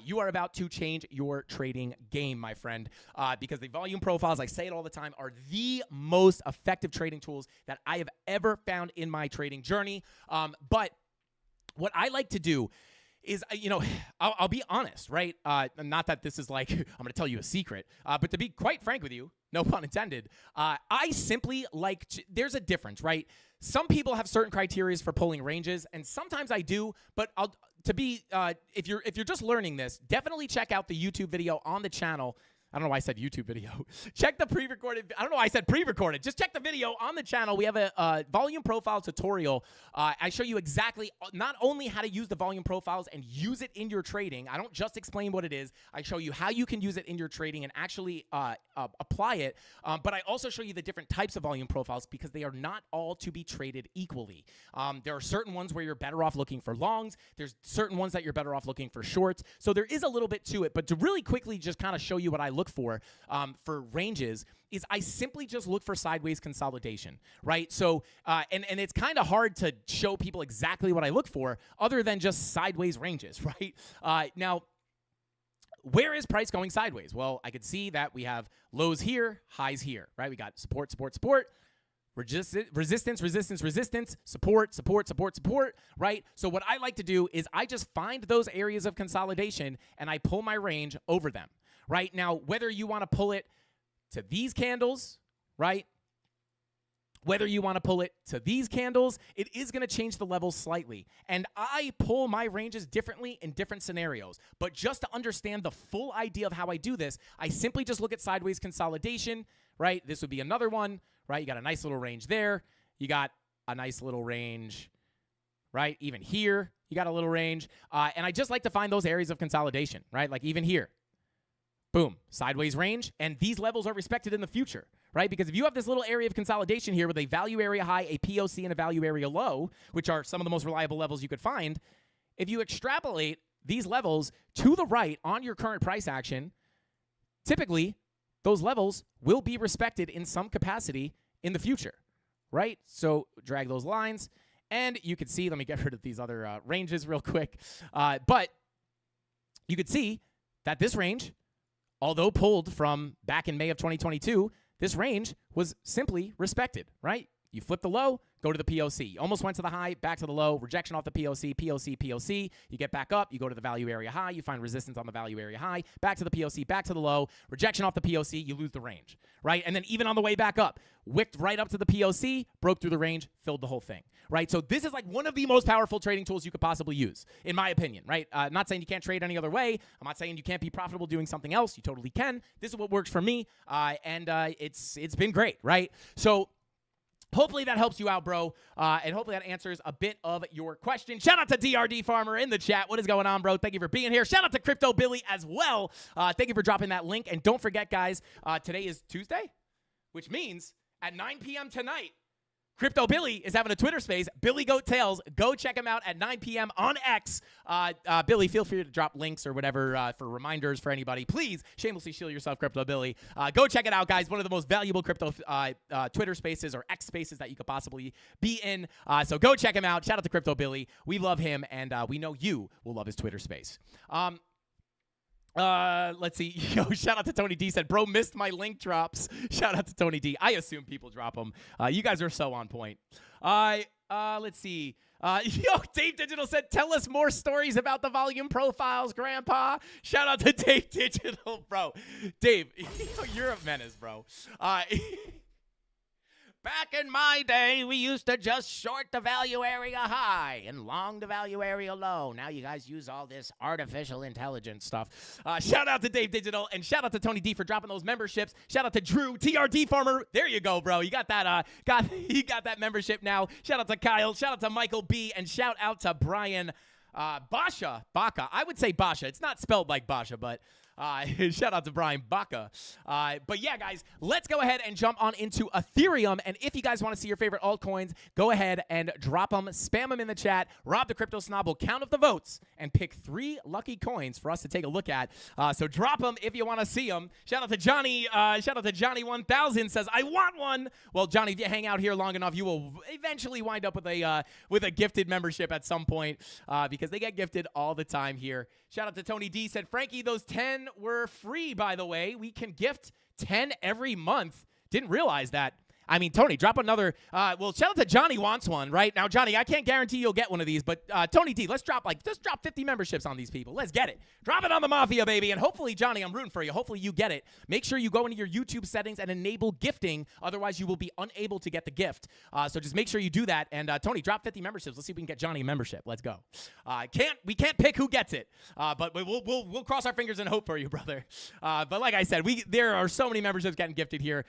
You are about to change your trading game, my friend, because the volume profiles, I say it all the time, are the most effective trading tools that I have ever found in my trading journey. But what I like to do is, I'll be honest, right? Not that this is like, I'm going to tell you a secret, but to be quite frank with you, no pun intended, I simply like, there's a difference, right? Some people have certain criteria for pulling ranges, and sometimes I do, but if you're just learning this, definitely check out the YouTube video on the channel. I don't know why I said YouTube video. Check the pre-recorded. I don't know why I said pre-recorded. Just check the video on the channel. We have a volume profile tutorial. I show you exactly not only how to use the volume profiles and use it in your trading. I don't just explain what it is. I show you how you can use it in your trading and actually apply it. But I also show you the different types of volume profiles because they are not all to be traded equally. There are certain ones where you're better off looking for longs. There's certain ones that you're better off looking for shorts. So there is a little bit to it. But to really quickly just kind of show you what I look for ranges is I simply just look for sideways consolidation, right? So, and it's kind of hard to show people exactly what I look for other than just sideways ranges, right? Now, where is price going sideways? Well, I could see that we have lows here, highs here, right? We got support, support, support, resistance, resistance, resistance, support, support, support, support, right? So what I like to do is I just find those areas of consolidation and I pull my range over them. Right now, whether you want to pull it to these candles, right? Whether you want to pull it to these candles, it is going to change the levels slightly. And I pull my ranges differently in different scenarios. But just to understand the full idea of how I do this, I simply just look at sideways consolidation, right? This would be another one, right? You got a nice little range there. You got a nice little range, right? Even here, you got a little range. And I just like to find those areas of consolidation, right? Like even here. Boom, sideways range, and these levels are respected in the future, right? Because if you have this little area of consolidation here with a value area high, a POC, and a value area low, which are some of the most reliable levels you could find, if you extrapolate these levels to the right on your current price action, typically those levels will be respected in some capacity in the future, right? So drag those lines, and you can see, let me get rid of these other ranges real quick, but you could see that this range although pulled from back in May of 2022, this range was simply respected, right? You flip the low, go to the POC. Almost went to the high, back to the low, rejection off the POC, POC, POC. You get back up, you go to the value area high, you find resistance on the value area high, back to the POC, back to the low, rejection off the POC, you lose the range, right? And then even on the way back up, wicked right up to the POC, broke through the range, filled the whole thing, right? So this is like one of the most powerful trading tools you could possibly use, in my opinion, right? I'm not saying you can't trade any other way. I'm not saying you can't be profitable doing something else. You totally can. This is what works for me, and it's been great, right? So hopefully that helps you out, bro, and hopefully that answers a bit of your question. Shout out to DRD Farmer in the chat. What is going on, bro? Thank you for being here. Shout out to Crypto Billy as well. Thank you for dropping that link. And don't forget, guys, today is Tuesday, which means at 9 p.m. tonight, Crypto Billy is having a Twitter space, Billy Goat Tales. Go check him out at 9 p.m. on X. Billy, feel free to drop links or whatever for reminders for anybody. Please shamelessly shield yourself, Crypto Billy. Go check it out, guys. One of the most valuable crypto Twitter spaces or X spaces that you could possibly be in. So go check him out. Shout out to Crypto Billy. We love him, and we know you will love his Twitter space. Let's see. Yo, shout out to Tony D. Said, bro, missed my link drops. Shout out to Tony D. I assume people drop them. You guys are so on point. Let's see. Yo, Dave Digital said, tell us more stories about the volume profiles, Grandpa. Shout out to Dave Digital, bro. Dave, you're a menace, bro. Back in my day, we used to just short the value area high and long the value area low. Now you guys use all this artificial intelligence stuff. Shout out to Dave Digital, and shout out to Tony D for dropping those memberships. Shout out to Drew, TRD Farmer. There you go, bro. You got that you got that membership now. Shout out to Kyle. Shout out to Michael B. And shout out to Brian Baca. I would say Basha. It's not spelled like Basha, but shout out to Brian Baca. But yeah, guys, let's go ahead and jump on into Ethereum. And if you guys want to see your favorite altcoins, go ahead and drop them, spam them in the chat. Rob the Crypto Snob will count up the votes and pick 3 lucky coins for us to take a look at. So drop them if you want to see them. Shout out to Johnny. Shout out to Johnny 1000 says, I want one. Well, Johnny, if you hang out here long enough, you will eventually wind up with a gifted membership at some point because they get gifted all the time here. Shout out to Tony D. Said, Frankie, those 10 were free, by the way. We can gift 10 every month. Didn't realize that. I mean, Tony, drop another. Well, shout out to Johnny wants one, right? Now, Johnny, I can't guarantee you'll get one of these, but Tony D, let's drop 50 memberships on these people. Let's get it. Drop it on the Mafia, baby. And hopefully, Johnny, I'm rooting for you. Hopefully you get it. Make sure you go into your YouTube settings and enable gifting. Otherwise, you will be unable to get the gift. So just make sure you do that. And Tony, drop 50 memberships. Let's see if we can get Johnny a membership. Let's go. We can't pick who gets it, but we'll cross our fingers and hope for you, brother. But like I said, there are so many memberships getting gifted here.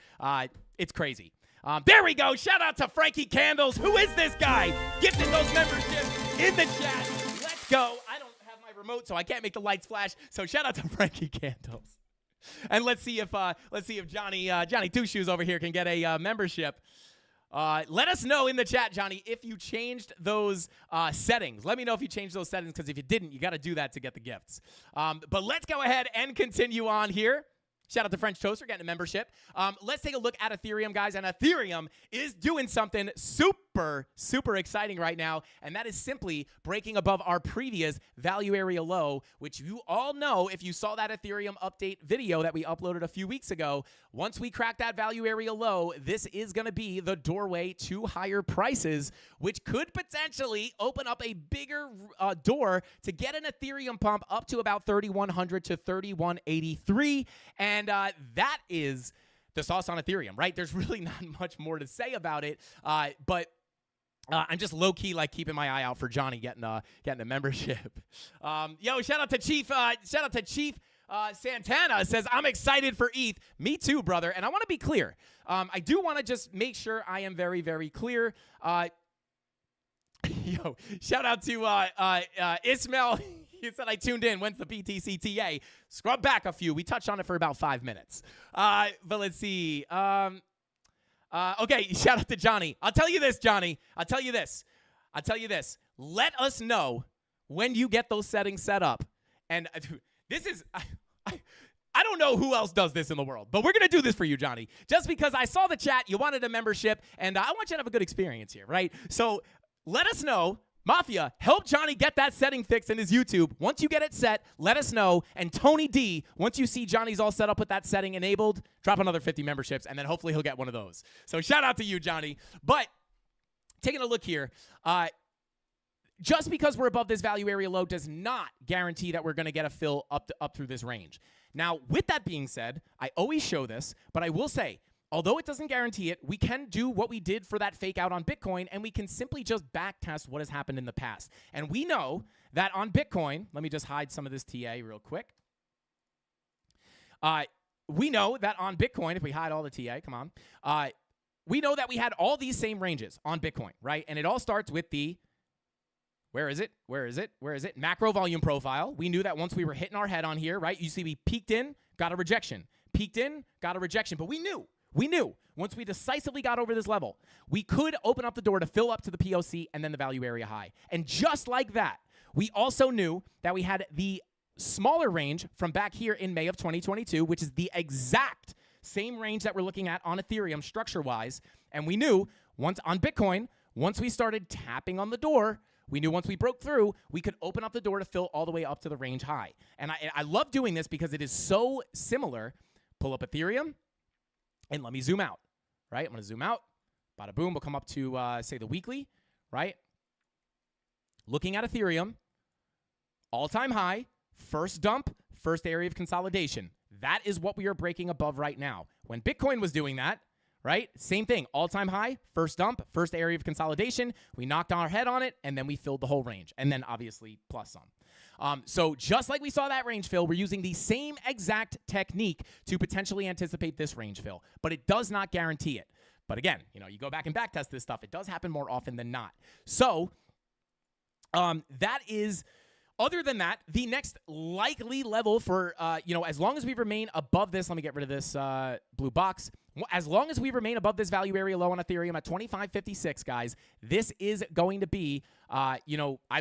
It's crazy. There we go. Shout out to Frankie Candles. Who is this guy? Gifted those memberships in the chat. Let's go. I don't have my remote, so I can't make the lights flash. So shout out to Frankie Candles. And let's see if Johnny Two Shoes over here can get a membership. Let us know in the chat, Johnny, if you changed those settings. Let me know if you changed those settings, because if you didn't, you got to do that to get the gifts. But let's go ahead and continue on here. Shout out to French Toaster getting a membership. Let's take a look at Ethereum, guys. And Ethereum is doing something super, super exciting right now. And that is simply breaking above our previous value area low, which you all know if you saw that Ethereum update video that we uploaded a few weeks ago. Once we crack that value area low, this is going to be the doorway to higher prices, which could potentially open up a bigger door to get an Ethereum pump up to about 3,100 to 3,183. And that is the sauce on Ethereum, right? There's really not much more to say about it, but I'm just low-key like keeping my eye out for Johnny getting a membership. Yo, shout out to Chief Santana says, I'm excited for ETH. Me too, brother. And I want to be clear. I do want to just make sure I am very, very clear. Yo, shout out to Ismail. He said, I tuned in. When's the PTCTA? Scrub back a few. We touched on it for about 5 minutes. But let's see. Okay, shout out to Johnny. I'll tell you this, Johnny. I'll tell you this. Let us know when you get those settings set up. And this is... I don't know who else does this in the world, but we're going to do this for you, Johnny. Just because I saw the chat, you wanted a membership, and I want you to have a good experience here, right? So let us know Mafia, help Johnny get that setting fixed in his YouTube. Once you get it set, let us know. And Tony D, once you see Johnny's all set up with that setting enabled, drop another 50 memberships, and then hopefully he'll get one of those. So shout out to you, Johnny. But taking a look here, just because we're above this value area low does not guarantee that we're going to get a fill up through this range. Now, with that being said, I always show this, but I will say, although it doesn't guarantee it, we can do what we did for that fake out on Bitcoin, and we can simply just back test what has happened in the past. And we know that on Bitcoin, let me just hide some of this TA real quick. We know that on Bitcoin, if we hide all the TA, come on, we know that we had all these same ranges on Bitcoin, right? And it all starts with the, where is it? Macro volume profile. We knew that once we were hitting our head on here, right? You see we peaked in, got a rejection. Peaked in, got a rejection. But we knew once we decisively got over this level, we could open up the door to fill up to the POC and then the value area high. And just like that, we also knew that we had the smaller range from back here in May of 2022, which is the exact same range that we're looking at on Ethereum structure-wise. And we knew once on Bitcoin, once we started tapping on the door, we knew once we broke through, we could open up the door to fill all the way up to the range high. And I love doing this because it is so similar. Pull up Ethereum. And let me zoom out, right? I'm going to zoom out. Bada boom. We'll come up to, say, the weekly, right? Looking at Ethereum, all-time high, first dump, first area of consolidation. That is what we are breaking above right now. When Bitcoin was doing that, right? Same thing. All-time high, first dump, first area of consolidation. We knocked our head on it, and then we filled the whole range. And then, obviously, plus some. So just like we saw that range fill, we're using the same exact technique to potentially anticipate this range fill, but it does not guarantee it. But again, you go back and back test this stuff. It does happen more often than not. So that is, other than that, the next likely level for, as long as we remain above this, let me get rid of this blue box. As long as we remain above this value area low on Ethereum at 25.56, guys, this is going to be, I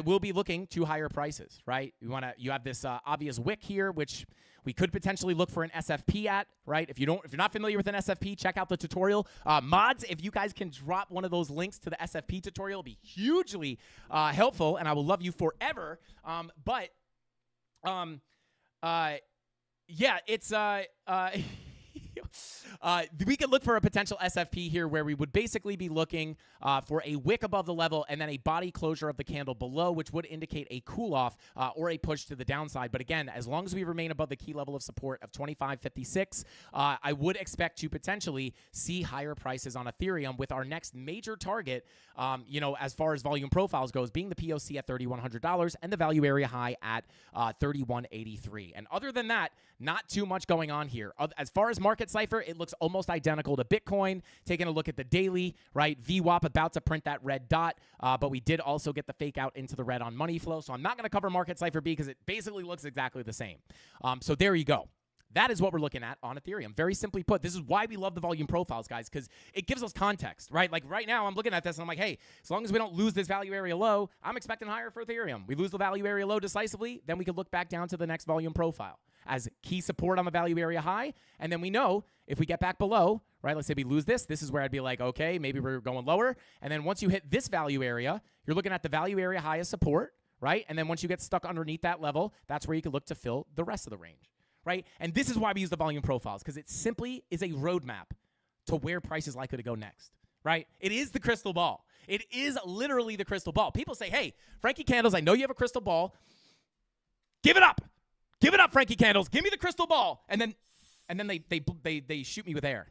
will be looking to higher prices, right? You have this obvious wick here, which we could potentially look for an SFP at, right? If you're not familiar with an SFP, check out the tutorial. Mods, if you guys can drop one of those links to the SFP tutorial, it'll be hugely helpful, and I will love you forever. Yeah, it's we could look for a potential SFP here where we would basically be looking for a wick above the level and then a body closure of the candle below, which would indicate a cool-off or a push to the downside. But again, as long as we remain above the key level of support of 25.56, I would expect to potentially see higher prices on Ethereum with our next major target, as far as volume profiles goes, being the POC at $3,100 and the value area high at 31.83. And other than that, not too much going on here. As far as market cipher, it looks almost identical to Bitcoin. Taking a look at the daily, right? VWAP about to print that red dot, but we did also get the fake out into the red on money flow. So I'm not going to cover market cipher B because it basically looks exactly the same. So there you go. That is what we're looking at on Ethereum. Very simply put, this is why we love the volume profiles, guys, because it gives us context, right? Like right now, I'm looking at this and I'm like, hey, as long as we don't lose this value area low, I'm expecting higher for Ethereum. We lose the value area low decisively, then we could look back down to the next volume profile as key support on the value area high. And then we know if we get back below, right, let's say we lose this is where I'd be like, okay, maybe we're going lower. And then once you hit this value area, you're looking at the value area high as support, right? And then once you get stuck underneath that level, that's where you can look to fill the rest of the range. Right? And this is why we use the volume profiles, because it simply is a roadmap to where price is likely to go next. Right? It is the crystal ball. It is literally the crystal ball. People say, hey, Frankie Candles, I know you have a crystal ball. Give it up. Give it up, Frankie Candles. Give me the crystal ball. And then they shoot me with air.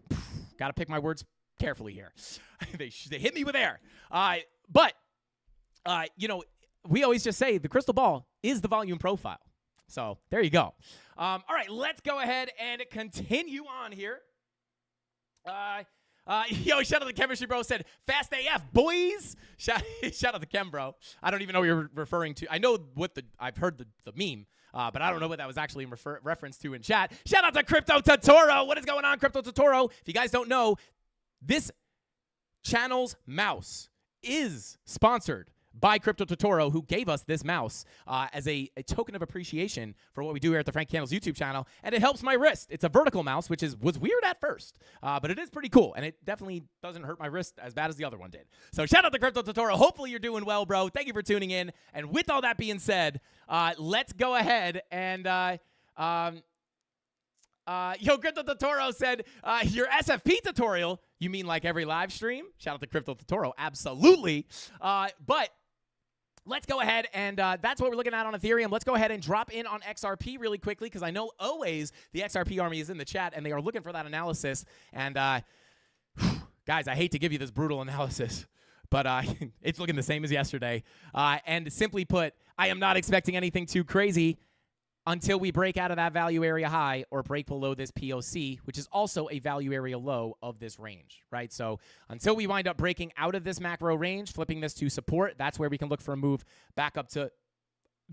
Got to pick my words carefully here. They hit me with air. But we always just say the crystal ball is the volume profile. So there you go. All right, let's go ahead and continue on here. Shout out to Chemistry Bro said, fast AF, boys. Shout out to Chem Bro. I don't even know what you're referring to. I know I've heard the meme, but I don't know what that was actually in reference to in chat. Shout out to Crypto Totoro. What is going on, Crypto Totoro? If you guys don't know, this channel's mouse is sponsored by Crypto Totoro, who gave us this mouse as a token of appreciation for what we do here at the Frank Candles YouTube channel, and it helps my wrist. It's a vertical mouse, which was weird at first, but it is pretty cool, and it definitely doesn't hurt my wrist as bad as the other one did. So shout out to Crypto Totoro. Hopefully you're doing well, bro. Thank you for tuning in. And with all that being said, let's go ahead and Crypto Totoro said, your SFP tutorial, you mean like every live stream? Shout out to Crypto Totoro. Absolutely. But let's go ahead and that's what we're looking at on Ethereum. Let's go ahead and drop in on XRP really quickly because I know always the XRP army is in the chat and they are looking for that analysis. And guys, I hate to give you this brutal analysis, but it's looking the same as yesterday. And simply put, I am not expecting anything too crazy until we break out of that value area high or break below this POC, which is also a value area low of this range, right? So until we wind up breaking out of this macro range, flipping this to support, that's where we can look for a move back up to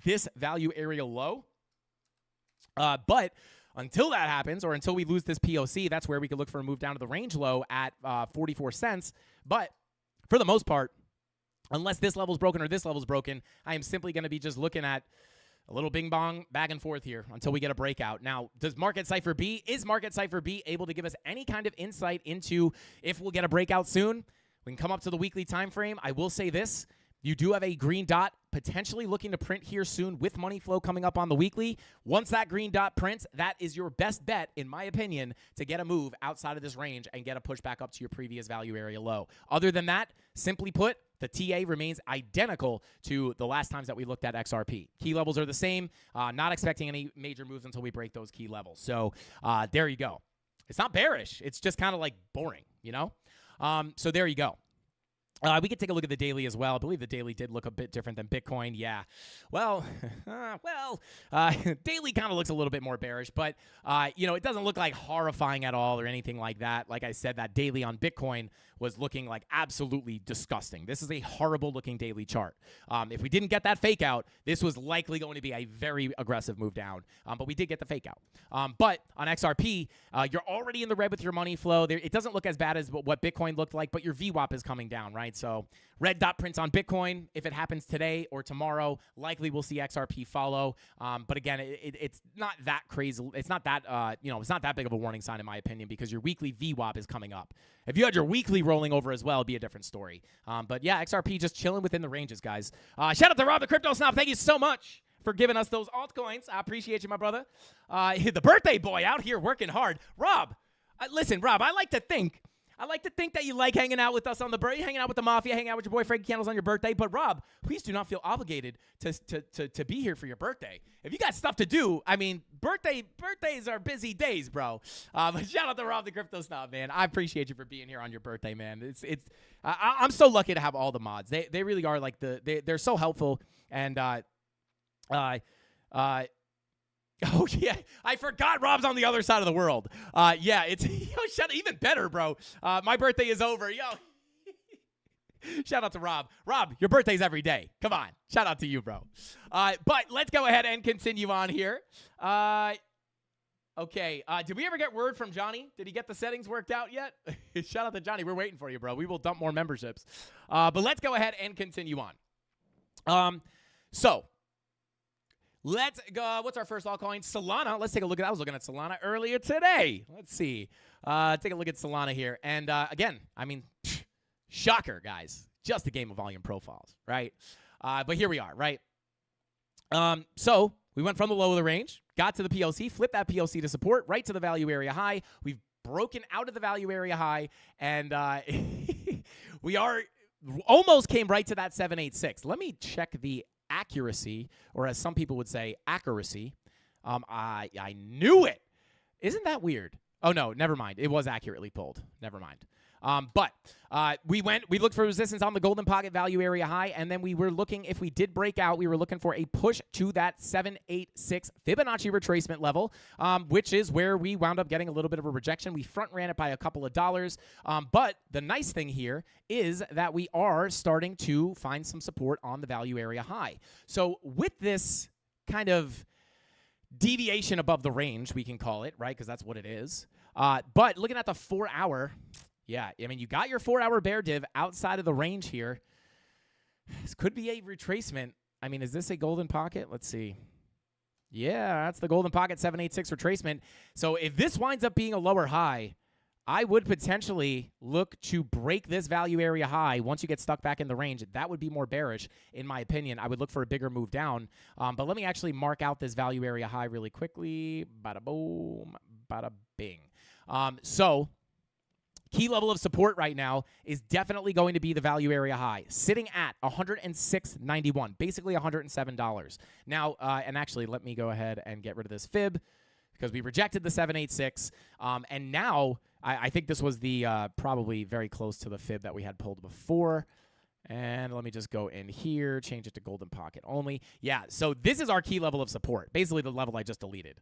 this value area low. But until that happens, or until we lose this POC, that's where we could look for a move down to the range low at 44 cents. But for the most part, unless this level's broken or this level's broken, I am simply going to be just looking at a little bing bong back and forth here until we get a breakout. Now, is Market Cipher B able to give us any kind of insight into if we'll get a breakout soon? We can come up to the weekly time frame. I will say this. You do have a green dot potentially looking to print here soon with money flow coming up on the weekly. Once that green dot prints, that is your best bet, in my opinion, to get a move outside of this range and get a push back up to your previous value area low. Other than that, simply put, the TA remains identical to the last times that we looked at XRP. Key levels are the same. Not expecting any major moves until we break those key levels. So there you go. It's not bearish. It's just kind of like boring, you know? So there you go. We could take a look at the daily as well. I believe the daily did look a bit different than Bitcoin. Yeah. Well, daily kind of looks a little bit more bearish, but, it doesn't look like horrifying at all or anything like that. Like I said, that daily on Bitcoin was looking like absolutely disgusting. This is a horrible looking daily chart. If we didn't get that fake out, this was likely going to be a very aggressive move down, but we did get the fake out. But on XRP, you're already in the red with your money flow. It doesn't look as bad as what Bitcoin looked like, but your VWAP is coming down, right? So red dot prints on Bitcoin. If it happens today or tomorrow, likely we'll see XRP follow. But again, it's not that crazy. It's not that, it's not that big of a warning sign in my opinion because your weekly VWAP is coming up. If you had your weekly rolling over as well, it'd be a different story. But yeah, XRP just chilling within the ranges, guys. Shout out to Rob the Crypto Snob. Thank you so much for giving us those altcoins. I appreciate you, my brother. The birthday boy out here working hard. Rob, listen, Rob, I like to think that you like hanging out with us on the birthday, hanging out with the Mafia, hanging out with your boy Frankie Candles on your birthday. But Rob, please do not feel obligated to be here for your birthday. If you got stuff to do, I mean, birthdays are busy days, bro. But shout out to Rob the Crypto Snob, man. I appreciate you for being here on your birthday, man. I'm so lucky to have all the mods. They really are like they're so helpful and oh, yeah. I forgot Rob's on the other side of the world. Yeah, it's even better, bro. My birthday is over. Yo. Shout out to Rob. Rob, your birthday's every day. Come on. Shout out to you, bro. But let's go ahead and continue on here. Okay. Did we ever get word from Johnny? Did he get the settings worked out yet? Shout out to Johnny. We're waiting for you, bro. We will dump more memberships. But let's go ahead and continue on. So let's go. What's our first altcoin? Solana. Let's take a look at that. I was looking at Solana earlier today. Let's see. Take a look at Solana here. And again, I mean, shocker, guys. Just a game of volume profiles, right? But here we are, right? So we went from the low of the range, got to the PLC, flipped that PLC to support, right to the value area high. We've broken out of the value area high, and we almost came right to that 786. Let me check the accuracy, or as some people would say, accuracy. I knew it. Isn't that weird? Oh, no, never mind. It was accurately pulled. Never mind. But we looked for resistance on the golden pocket value area high, and then we were looking, if we did break out, we were looking for a push to that 786 Fibonacci retracement level, which is where we wound up getting a little bit of a rejection. We front ran it by a couple of dollars. But the nice thing here is that we are starting to find some support on the value area high. So with this kind of deviation above the range, we can call it, right? Because that's what it is. But looking at the 4 hour, yeah, I mean, you got your 4 hour bear div outside of the range here. This could be a retracement. I mean, is this a golden pocket? Let's see. Yeah, that's the golden pocket 786 retracement. So if this winds up being a lower high, I would potentially look to break this value area high once you get stuck back in the range. That would be more bearish, in my opinion. I would look for a bigger move down. But let me actually mark out this value area high really quickly. Bada boom, bada bing. So key level of support right now is definitely going to be the value area high, sitting at $106.91, basically $107. Now, and actually, let me go ahead and get rid of this fib because we rejected the 786. And now I think this was the probably very close to the fib that we had pulled before. And let me just go in here, change it to golden pocket only. Yeah, so this is our key level of support, basically the level I just deleted.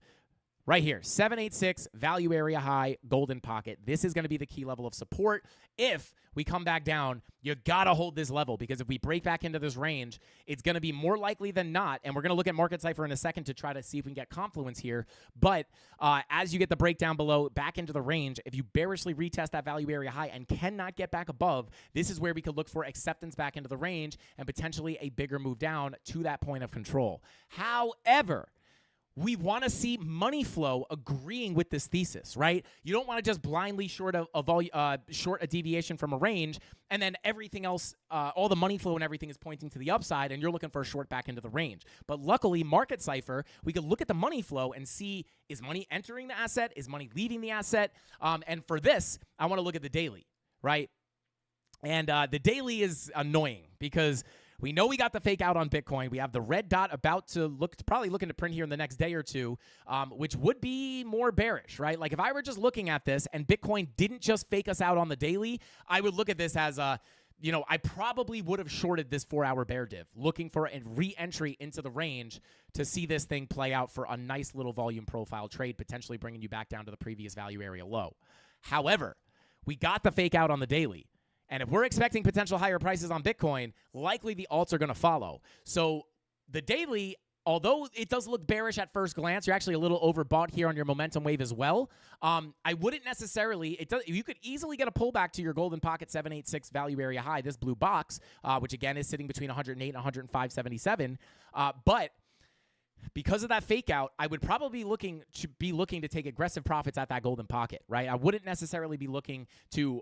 Right here, 786, value area high, golden pocket. This is going to be the key level of support. If we come back down, you got to hold this level because if we break back into this range, it's going to be more likely than not, and we're going to look at Market Cipher in a second to try to see if we can get confluence here, but as you get the breakdown below, back into the range, if you bearishly retest that value area high and cannot get back above, this is where we could look for acceptance back into the range and potentially a bigger move down to that point of control. However, we want to see money flow agreeing with this thesis, right? You don't want to just blindly short a deviation from a range, and then everything else, all the money flow and everything is pointing to the upside, and you're looking for a short back into the range. But luckily, Market Cipher, we can look at the money flow and see, is money entering the asset? Is money leaving the asset? And for this, I want to look at the daily, right? And the daily is annoying because we know we got the fake out on Bitcoin. We have the red dot about to probably looking to print here in the next day or two, which would be more bearish, right? Like if I were just looking at this and Bitcoin didn't just fake us out on the daily, I would look at this as a, I probably would have shorted this 4-hour bear div, looking for a re-entry into the range to see this thing play out for a nice little volume profile trade, potentially bringing you back down to the previous value area low. However, we got the fake out on the daily. And if we're expecting potential higher prices on Bitcoin, likely the alts are going to follow. So the daily, although it does look bearish at first glance, you're actually a little overbought here on your momentum wave as well. I wouldn't necessarily, you could easily get a pullback to your golden pocket 786 value area high, this blue box, which again is sitting between 108 and 105.77. But because of that fake out, I would probably be looking to take aggressive profits at that golden pocket, right? I wouldn't necessarily be looking to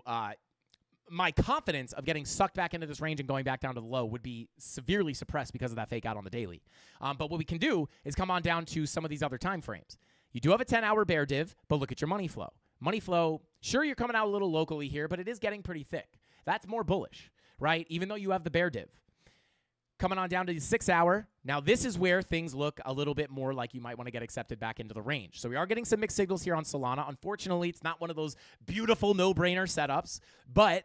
my confidence of getting sucked back into this range and going back down to the low would be severely suppressed because of that fake out on the daily. But what we can do is come on down to some of these other time frames. You do have a 10-hour bear div, but look at your money flow. Money flow, sure, you're coming out a little locally here, but it is getting pretty thick. That's more bullish, right? Even though you have the bear div. Coming on down to the 6-hour. Now, this is where things look a little bit more like you might want to get accepted back into the range. So we are getting some mixed signals here on Solana. Unfortunately, it's not one of those beautiful no-brainer setups. But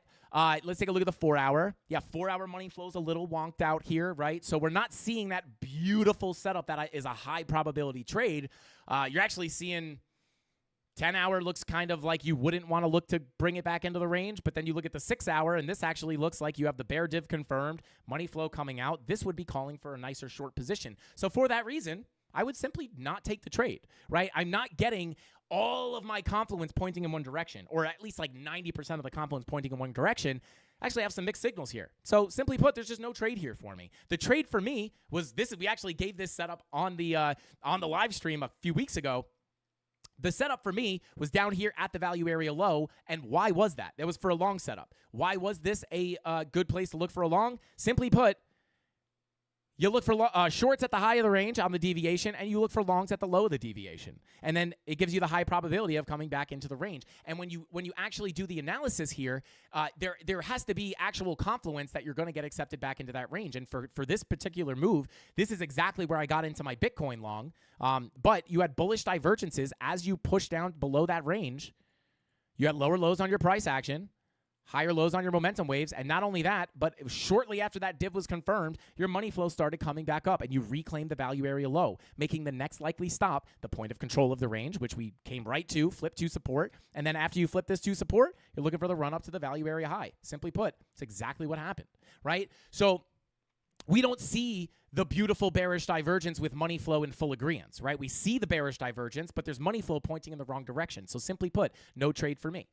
let's take a look at the 4-hour. Yeah, 4-hour money flow's a little wonked out here, right? So we're not seeing that beautiful setup that is a high probability trade. You're actually seeing 10-hour looks kind of like you wouldn't want to look to bring it back into the range, but then you look at the 6-hour, and this actually looks like you have the bear div confirmed, money flow coming out. This would be calling for a nicer short position. So for that reason, I would simply not take the trade, right? I'm not getting all of my confluence pointing in one direction, or at least like 90% of the confluence pointing in one direction. Actually, I have some mixed signals here. So simply put, there's just no trade here for me. The trade for me was this. We actually gave this setup on the live stream a few weeks ago. The setup for me was down here at the value area low, and why was that? That was for a long setup. Why was this a good place to look for a long? Simply put, you look for shorts at the high of the range on the deviation, and you look for longs at the low of the deviation. And then it gives you the high probability of coming back into the range. And when you actually do the analysis here, there has to be actual confluence that you're going to get accepted back into that range. And for this particular move, this is exactly where I got into my Bitcoin long. But you had bullish divergences as you push down below that range. You had lower lows on your price action, higher lows on your momentum waves, and not only that, but shortly after that div was confirmed, your money flow started coming back up, and you reclaimed the value area low, making the next likely stop the point of control of the range, which we came right to, flipped to support, and then after you flip this to support, you're looking for the run up to the value area high. Simply put, it's exactly what happened, right? So we don't see the beautiful bearish divergence with money flow in full agreement, right? We see the bearish divergence, but there's money flow pointing in the wrong direction. So simply put, no trade for me.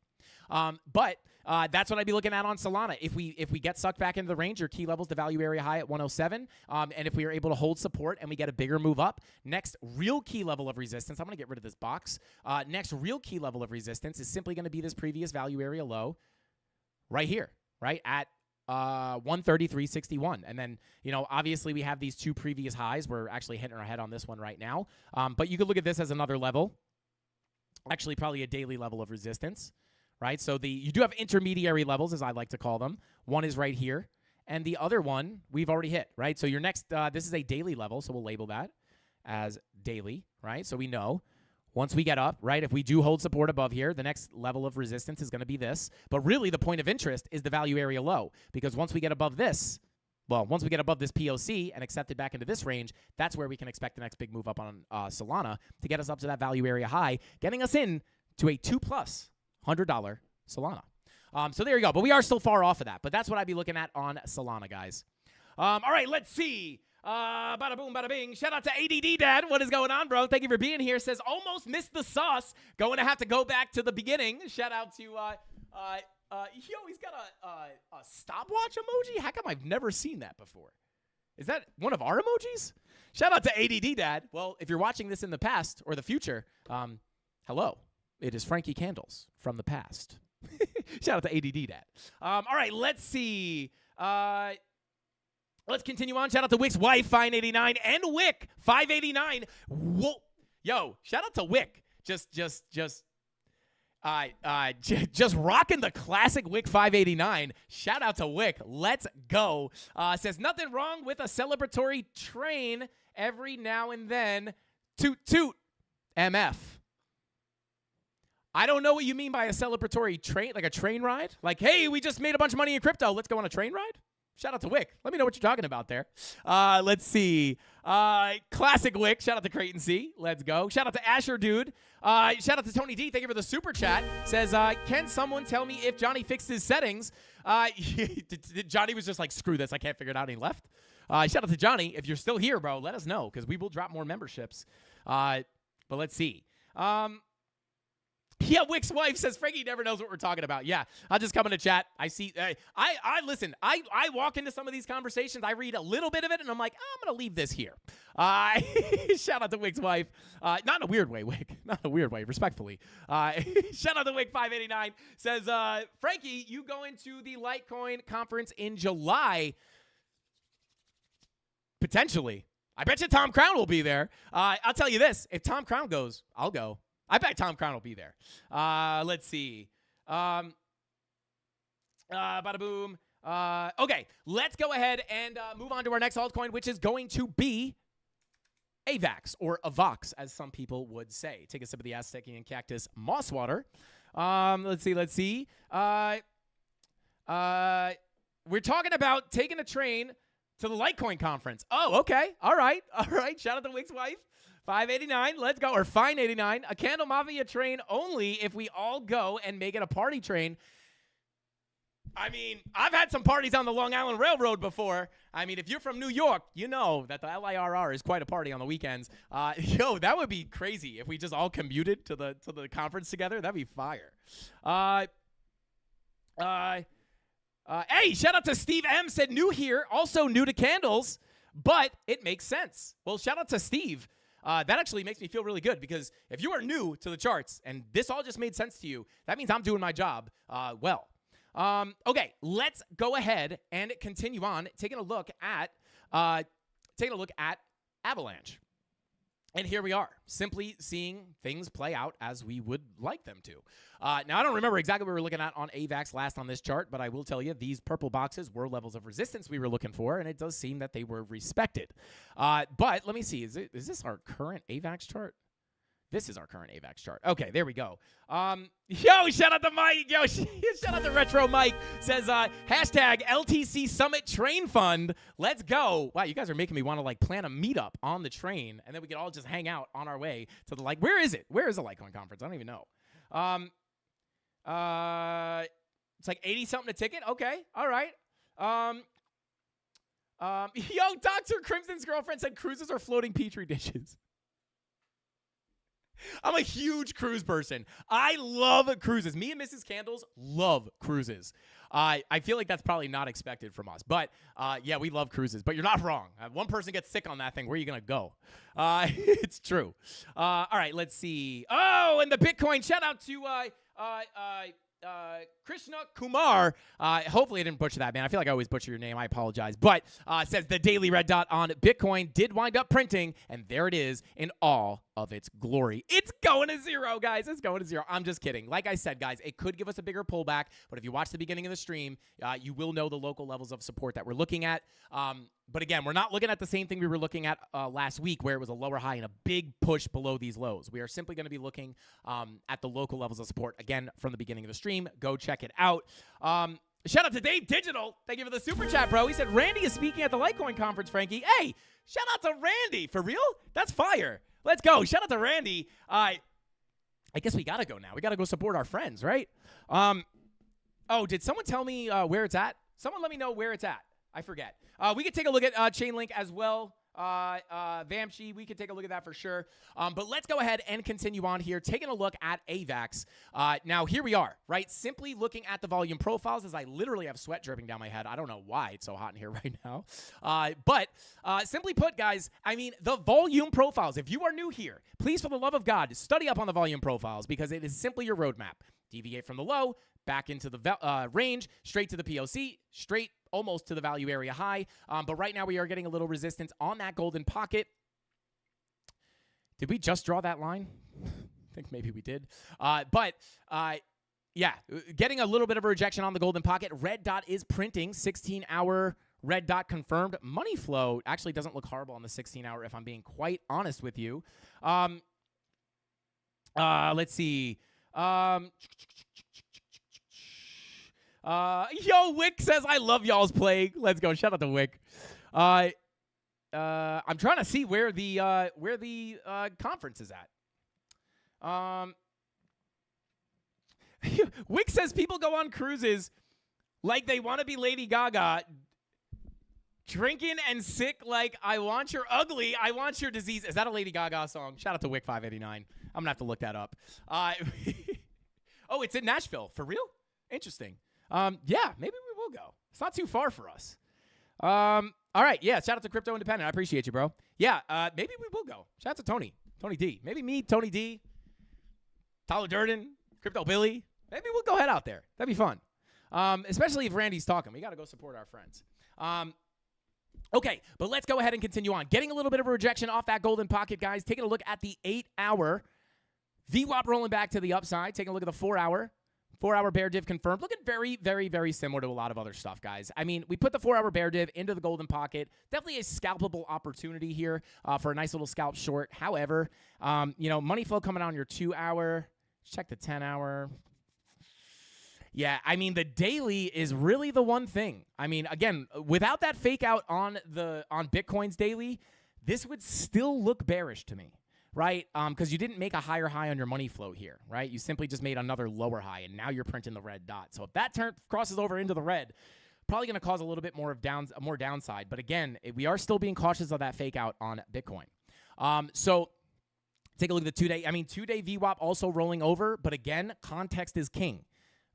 But that's what I'd be looking at on Solana. If we get sucked back into the range, your key levels, the value area high at 107, and if we are able to hold support and we get a bigger move up, next real key level of resistance, I'm going to get rid of this box. Next real key level of resistance is simply going to be this previous value area low right here, right at 133.61. And then, obviously we have these two previous highs. We're actually hitting our head on this one right now. But you could look at this as another level, actually probably a daily level of resistance, right? So you do have intermediary levels, as I like to call them. One is right here, and the other one we've already hit, right? So your next, this is a daily level, so we'll label that as daily, right? So we know once we get up, right, if we do hold support above here, the next level of resistance is going to be this. But really the point of interest is the value area low, because once we get above this, once we get above this POC and accept it back into this range, that's where we can expect the next big move up on Solana to get us up to that value area high, getting us in to a $2+ $100 Solana. So there you go. But we are still far off of that. But that's what I'd be looking at on Solana, guys. All right, let's see. Bada boom, bada bing. Shout out to ADD Dad. What is going on, bro? Thank you for being here. Says, almost missed the sauce. Going to have to go back to the beginning. Shout out to, he's got a stopwatch emoji? How come I've never seen that before? Is that one of our emojis? Shout out to ADD Dad. Well, if you're watching this in the past or the future, hello. It is Frankie Candles from the past. Shout out to ADD Dad. All right, let's see. Let's continue on. Shout out to Wick's wife, Fine89, and Wick, 589. Whoa. Yo, shout out to Wick. Just rocking the classic Wick 589. Shout out to Wick. Let's go. Says, nothing wrong with a celebratory train every now and then. Toot, toot. MF. I don't know what you mean by a celebratory train, like a train ride. Like, hey, we just made a bunch of money in crypto. Let's go on a train ride? Shout out to Wick. Let me know what you're talking about there. Let's see. Classic Wick. Shout out to Creighton C. Let's go. Shout out to Asher Dude. Shout out to Tony D. Thank you for the super chat. Says, can someone tell me if Johnny fixed his settings? Johnny was just like, screw this. I can't figure it out. And he left. Shout out to Johnny. If you're still here, bro, let us know because we will drop more memberships. But let's see. Yeah, Wick's wife says Frankie never knows what we're talking about. Yeah, I'll just come in the chat. I see. I listen. I walk into some of these conversations. I read a little bit of it, and I'm like, I'm gonna leave this here. Shout out to Wick's wife. Not in a weird way, Wick. Not in a weird way. Respectfully. Shout out to Wick 589. Says Frankie, you going to the Litecoin conference in July? Potentially. I bet you Tom Crown will be there. I'll tell you this: if Tom Crown goes, I'll go. I bet Tom Crown will be there. Let's see. Bada boom. Okay, let's go ahead and move on to our next altcoin, which is going to be AVAX, or AVOX, as some people would say. Take a sip of the Aztecian cactus moss water. Let's see. We're talking about taking a train to the Litecoin conference. Oh, okay. All right. Shout out to Wick's wife. 589, let's go, or Fine 89. A CandleMafia train only if we all go and make it a party train. I mean, I've had some parties on the Long Island Railroad before. I mean, if you're from New York, you know that the LIRR is quite a party on the weekends. Yo, that would be crazy if we just all commuted to the conference together. That'd be fire. Hey, shout out to Steve M. Said new here, also new to candles, but it makes sense. Well, shout out to Steve. That actually makes me feel really good because if you are new to the charts and this all just made sense to you, that means I'm doing my job well. Okay, let's go ahead and continue on taking a look at Avalanche. And here we are, simply seeing things play out as we would like them to. Now, I don't remember exactly what we were looking at on AVAX last on this chart, but I will tell you these purple boxes were levels of resistance we were looking for, and it does seem that they were respected. But let me see. Is this our current AVAX chart? This is our current AVAX chart. Okay, there we go. Yo, shout out to Mike. Yo, shout out to Retro Mike. Says, hashtag LTC Summit Train Fund. Let's go. Wow, you guys are making me want to, like, plan a meetup on the train, and then we could all just hang out on our way to the, like, where is it? Where is the Litecoin conference? I don't even know. It's like 80-something a ticket? Okay, all right. Yo, Dr. Crimson's girlfriend said cruises are floating Petri dishes. I'm a huge cruise person. I love cruises. Me and Mrs. Candles love cruises. I feel like that's probably not expected from us. But, yeah, we love cruises. But you're not wrong. One person gets sick on that thing. Where are you going to go? It's true. All right, let's see. Oh, and the Bitcoin. Shout out to Krishna Kumar. Hopefully I didn't butcher that, man. I feel like I always butcher your name. I apologize. But says the daily red dot on Bitcoin did wind up printing, and there it is in all of its glory. It's going to zero, guys. It's going to zero. I'm just kidding. Like I said, guys, it could give us a bigger pullback, but if you watch the beginning of the stream, you will know the local levels of support that we're looking at. But again, we're not looking at the same thing we were looking at last week, where it was a lower high and a big push below these lows. We are simply going to be looking at the local levels of support, again, from the beginning of the stream. Go check it out. Shout out to Dave Digital. Thank you for the super chat, bro. He said, Randy is speaking at the Litecoin conference, Frankie. Hey, shout out to Randy. For real? That's fire. Let's go. Shout out to Randy. I guess we got to go now. We got to go support our friends, right? Oh, did someone tell me where it's at? Someone let me know where it's at. I forget. We could take a look at Chainlink as well. Vamshi, we could take a look at that for sure. But let's go ahead and continue on here, taking a look at AVAX. Now, here we are, right? Simply looking at the volume profiles, as I literally have sweat dripping down my head. I don't know why it's so hot in here right now. But simply put, guys, I mean, the volume profiles, if you are new here, please, for the love of God, study up on the volume profiles, because it is simply your roadmap. Deviate from the low, back into the range, straight to the POC, straight almost to the value area high. But right now we are getting a little resistance on that golden pocket. Did we just draw that line? I think maybe we did. Yeah, getting a little bit of a rejection on the golden pocket. Red dot is printing. 16-hour red dot confirmed. Money flow actually doesn't look horrible on the 16-hour, if I'm being quite honest with you. Let's see. Yo, Wick says, I love y'all's play. Let's go. Shout out to Wick. I'm trying to see where the conference is at. Wick says people go on cruises like they want to be Lady Gaga, drinking and sick like I want your ugly, I want your disease. Is that a Lady Gaga song? Shout out to Wick 589. I'm gonna have to look that up. Oh, it's in Nashville. For real? Interesting. Yeah, maybe we will go. It's not too far for us. All right, yeah, shout out to Crypto Independent. I appreciate you, bro. Yeah, maybe we will go. Shout out to Tony D. Maybe me, Tony D, Tyler Durden, Crypto Billy. Maybe we'll go head out there. That'd be fun. Especially if Randy's talking. We got to go support our friends. Okay, but let's go ahead and continue on. Getting a little bit of a rejection off that golden pocket, guys. Taking a look at the 8-hour. VWAP rolling back to the upside. Taking a look at the 4-hour. 4-hour bear div confirmed. Looking very, very, very similar to a lot of other stuff, guys. I mean, we put the 4-hour bear div into the golden pocket. Definitely a scalpable opportunity here for a nice little scalp short. However, money flow coming on your 2-hour. Check the 10-hour. Yeah, I mean, the daily is really the one thing. I mean, again, without that fake out on Bitcoin's daily, this would still look bearish to me. Right? Because you didn't make a higher high on your money flow here, right? You simply just made another lower high, and now you're printing the red dot. So if that crosses over into the red, probably going to cause a little bit more downside. But again, we are still being cautious of that fake out on Bitcoin. So take a look at the 2-day. I mean, 2-day VWAP also rolling over, but again, context is king.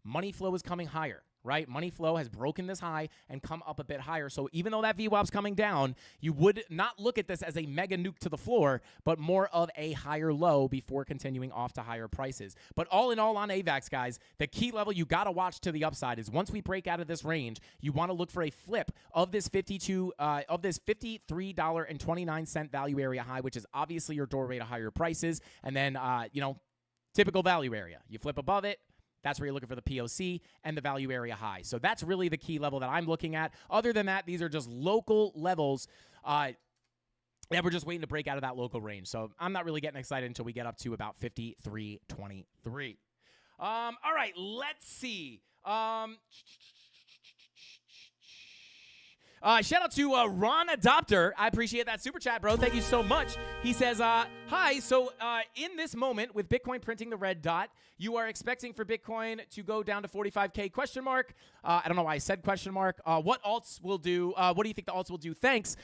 Money flow is coming higher. Right? Money flow has broken this high and come up a bit higher. So even though that VWAP's coming down, you would not look at this as a mega nuke to the floor, but more of a higher low before continuing off to higher prices. But all in all on AVAX, guys, the key level you got to watch to the upside is once we break out of this range, you want to look for a flip of this $53.29 value area high, which is obviously your doorway to higher prices. And then, typical value area. You flip above it. That's where you're looking for the POC and the value area high. So that's really the key level that I'm looking at. Other than that, these are just local levels that we're just waiting to break out of that local range. So I'm not really getting excited until we get up to about 53.23. All right, let's see. Shout out to Ron Adopter. I appreciate that super chat, bro. Thank you so much. He says, hi. So in this moment, with Bitcoin printing the red dot, you are expecting for Bitcoin to go down to 45K question mark. I don't know why I said question mark. What alts will do? What do you think the alts will do? Thanks.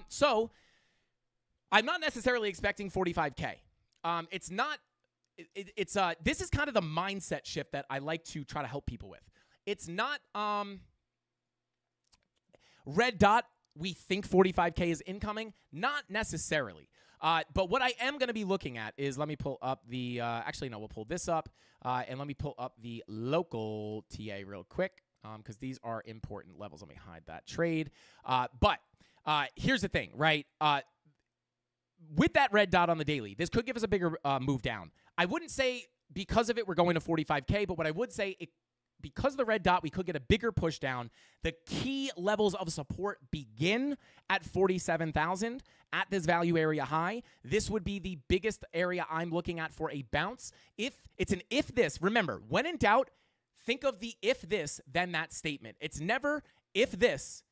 So I'm not necessarily expecting 45K. it's not. It's this is kind of the mindset shift that I like to try to help people with. It's not red dot. We think 45K is incoming, not necessarily. But what I am going to be looking at is, let me pull up the, actually, no, we'll pull this up, and let me pull up the local TA real quick, because these are important levels. Let me hide that trade. But here's the thing, right? With that red dot on the daily, this could give us a bigger move down. I wouldn't say because of it we're going to 45K, but what I would say, because of the red dot, we could get a bigger push down. The key levels of support begin at 47,000 at this value area high. This would be the biggest area I'm looking at for a bounce. If it's an if this, remember, when in doubt, think of the if this, then that statement. It's never if this,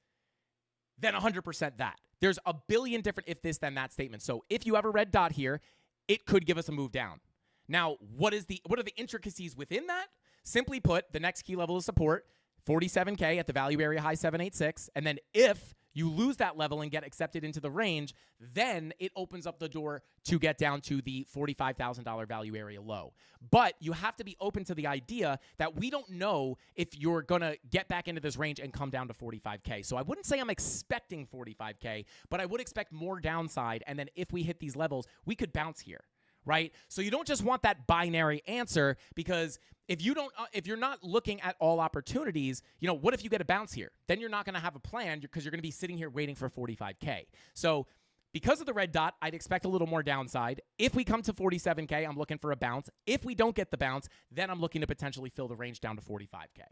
then 100% that. There's a billion different if this, then that statements. So if you have a red dot here, it could give us a move down. Now, what are the intricacies within that? Simply put, the next key level of support, 47K at the value area high 786. And then if you lose that level and get accepted into the range, then it opens up the door to get down to the $45,000 value area low. But you have to be open to the idea that we don't know if you're going to get back into this range and come down to 45K. So I wouldn't say I'm expecting 45K, but I would expect more downside. And then if we hit these levels, we could bounce here. Right? So you don't just want that binary answer, because if you're not looking at all opportunities, what if you get a bounce here? Then you're not going to have a plan, because you're going to be sitting here waiting for 45K. So because of the red dot, I'd expect a little more downside. If we come to 47K, I'm looking for a bounce. If we don't get the bounce, then I'm looking to potentially fill the range down to 45K.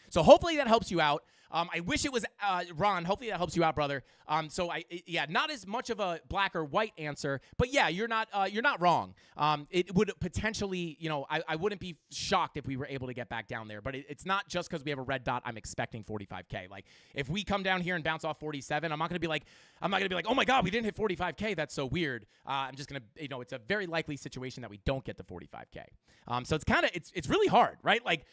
So hopefully that helps you out. I wish it was Ron. Hopefully that helps you out, brother. Not as much of a black or white answer, but yeah, you're not wrong. It would potentially, I wouldn't be shocked if we were able to get back down there. But it's not just because we have a red dot. I'm expecting 45K. Like if we come down here and bounce off 47, I'm not gonna be like, oh my God, we didn't hit 45K. That's so weird. I'm just gonna, it's a very likely situation that we don't get to 45K. So it's really hard, right? Like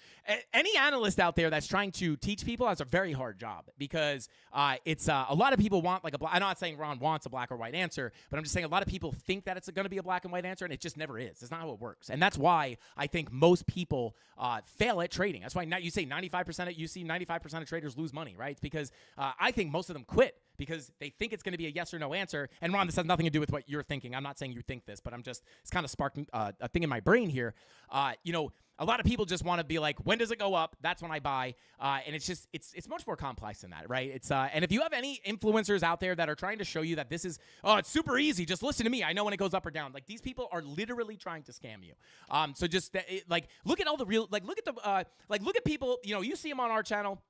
any analyst out there that's trying to teach people has a very hard job, because it's a lot of people want like I'm not saying Ron wants a black or white answer, but I'm just saying a lot of people think that it's going to be a black and white answer, and it just never is. It's not how it works. And that's why I think most people fail at trading. That's why you see 95% of traders lose money, right? It's because I think most of them quit because they think it's going to be a yes or no answer. And Ron, this has nothing to do with what you're thinking. I'm not saying you think this, but it's kind of sparking a thing in my brain here. A lot of people just want to be like, when does it go up? That's when I buy. And it's much more complex than that, right? And if you have any influencers out there that are trying to show you that this is, it's super easy, just listen to me, I know when it goes up or down. Like, these people are literally trying to scam you. So just look at all the real, look at people, you see them on our channel.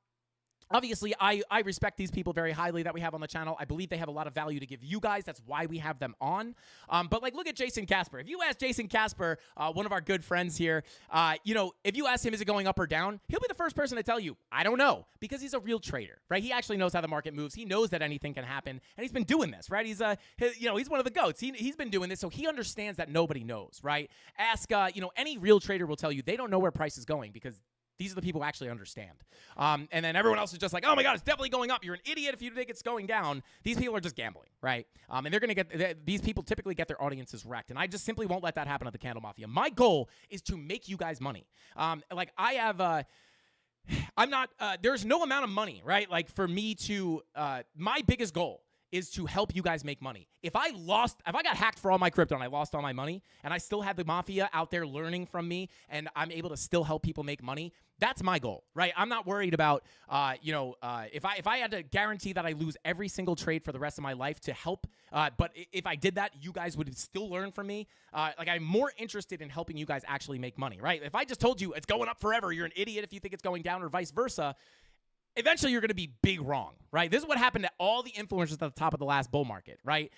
Obviously, I respect these people very highly that we have on the channel. I believe they have a lot of value to give you guys. That's why we have them on. But look at Jason Casper. If you ask Jason Casper, one of our good friends here, if you ask him, is it going up or down? He'll be the first person to tell you, I don't know, because he's a real trader, right? He actually knows how the market moves. He knows that anything can happen, and he's been doing this, right? He's one of the GOATs. He's been doing this, so he understands that nobody knows, right? Ask, any real trader will tell you they don't know where price is going, because these are the people who actually understand. And then everyone else is just like, oh my God, it's definitely going up. You're an idiot if you think it's going down. These people are just gambling, right? And they're going to these people typically get their audiences wrecked. And I just simply won't let that happen at the Candle Mafia. My goal is to make you guys money. There's no amount of money, right? Like for me to, my biggest goal is to help you guys make money. If I got hacked for all my crypto and I lost all my money, and I still have the mafia out there learning from me, and I'm able to still help people make money, that's my goal, right? I'm not worried about, if I had to guarantee that I lose every single trade for the rest of my life to help, but if I did that, you guys would still learn from me. I'm more interested in helping you guys actually make money, right? If I just told you it's going up forever, you're an idiot if you think it's going down, or vice versa, eventually you're going to be big wrong, right? This is what happened to all the influencers at the top of the last bull market, right?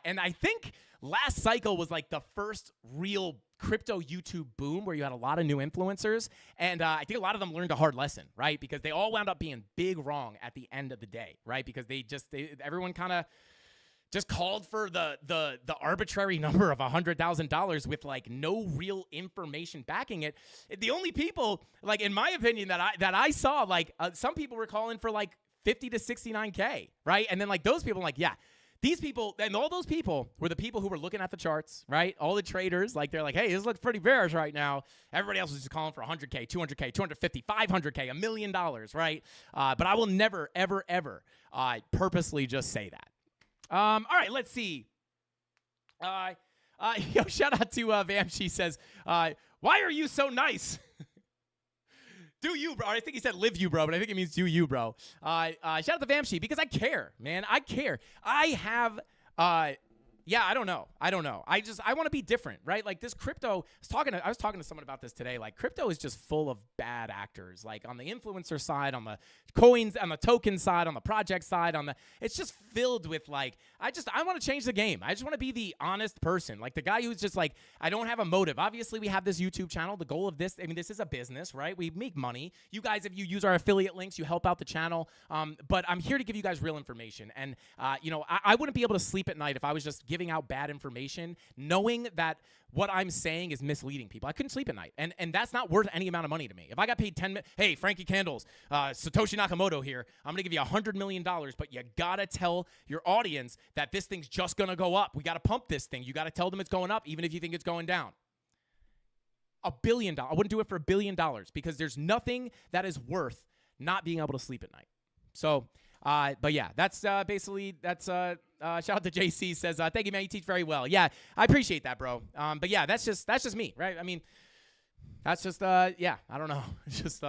And I think last cycle was like the first real crypto YouTube boom where you had a lot of new influencers. And I think a lot of them learned a hard lesson, right? Because they all wound up being big wrong at the end of the day, right? Because everyone kind of just called for the arbitrary number of $100,000 with no real information backing it. The only people, in my opinion, that I saw, some people were calling for 50 to 69K, right? And then those people, yeah, these people and all those people were the people who were looking at the charts, right? All the traders, like they're like, hey, this looks pretty bearish right now. Everybody else was just calling for 100K, 200K, 250, 500K, $1 million, right? But I will never, ever, ever purposely just say that. All right, let's see. Yo, shout out to Vam. She says, why are you so nice? Do you, bro? I think he said live you, bro, but I think it means do you, bro. Shout out to Vamshi because I care, man. I care. I have, yeah, I don't know. I want to be different, right? Like this crypto, I was talking to someone about this today. Like crypto is just full of bad actors. Like on the influencer side, on the coins, on the token side, on the project side, it's just filled with like, I want to change the game. I just want to be the honest person. Like the guy who's just like, I don't have a motive. Obviously we have this YouTube channel. The goal of this, I mean, this is a business, right? We make money. You guys, if you use our affiliate links, you help out the channel. But I'm here to give you guys real information. And, I wouldn't be able to sleep at night if I was just giving out bad information, knowing that what I'm saying is misleading people. I couldn't sleep at night. And that's not worth any amount of money to me. If I got paid hey, Frankie Candles, Satoshi Nakamoto here, I'm going to give you $100 million, but you got to tell your audience that this thing's just going to go up. We got to pump this thing. You got to tell them it's going up, even if you think it's going down. $1 billion. I wouldn't do it for $1 billion because there's nothing that is worth not being able to sleep at night. So, but yeah, that's basically, shout out to JC says, thank you, man. You teach very well. Yeah, I appreciate that, bro. But yeah, that's just me, right? I mean, that's just, yeah, I don't know. It's just,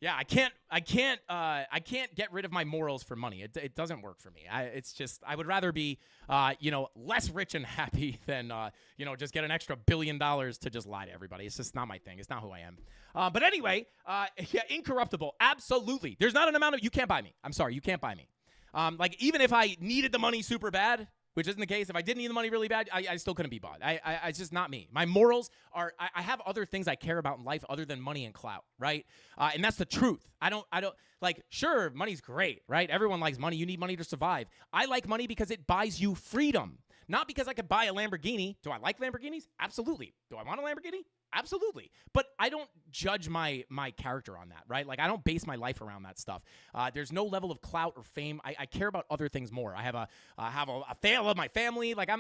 yeah, I can't get rid of my morals for money. It doesn't work for me. It's just, I would rather be, less rich and happy than, just get an extra $1 billion to just lie to everybody. It's just not my thing. It's not who I am. But anyway, yeah, incorruptible. Absolutely. There's not an amount of, you can't buy me. I'm sorry. You can't buy me. Like even if I needed the money super bad, which isn't the case. If I didn't need the money really bad, I still couldn't be bought. It's just not me. My morals are, I have other things I care about in life other than money and clout, right? And that's the truth. I don't, like, sure, money's great, right? Everyone likes money. You need money to survive. I like money because it buys you freedom. Not because I could buy a Lamborghini. Do I like Lamborghinis? Absolutely. Do I want a Lamborghini? Absolutely. But I don't judge my character on that, right? Like, I don't base my life around that stuff. There's no level of clout or fame. I care about other things more. I have a fail of my family. Like,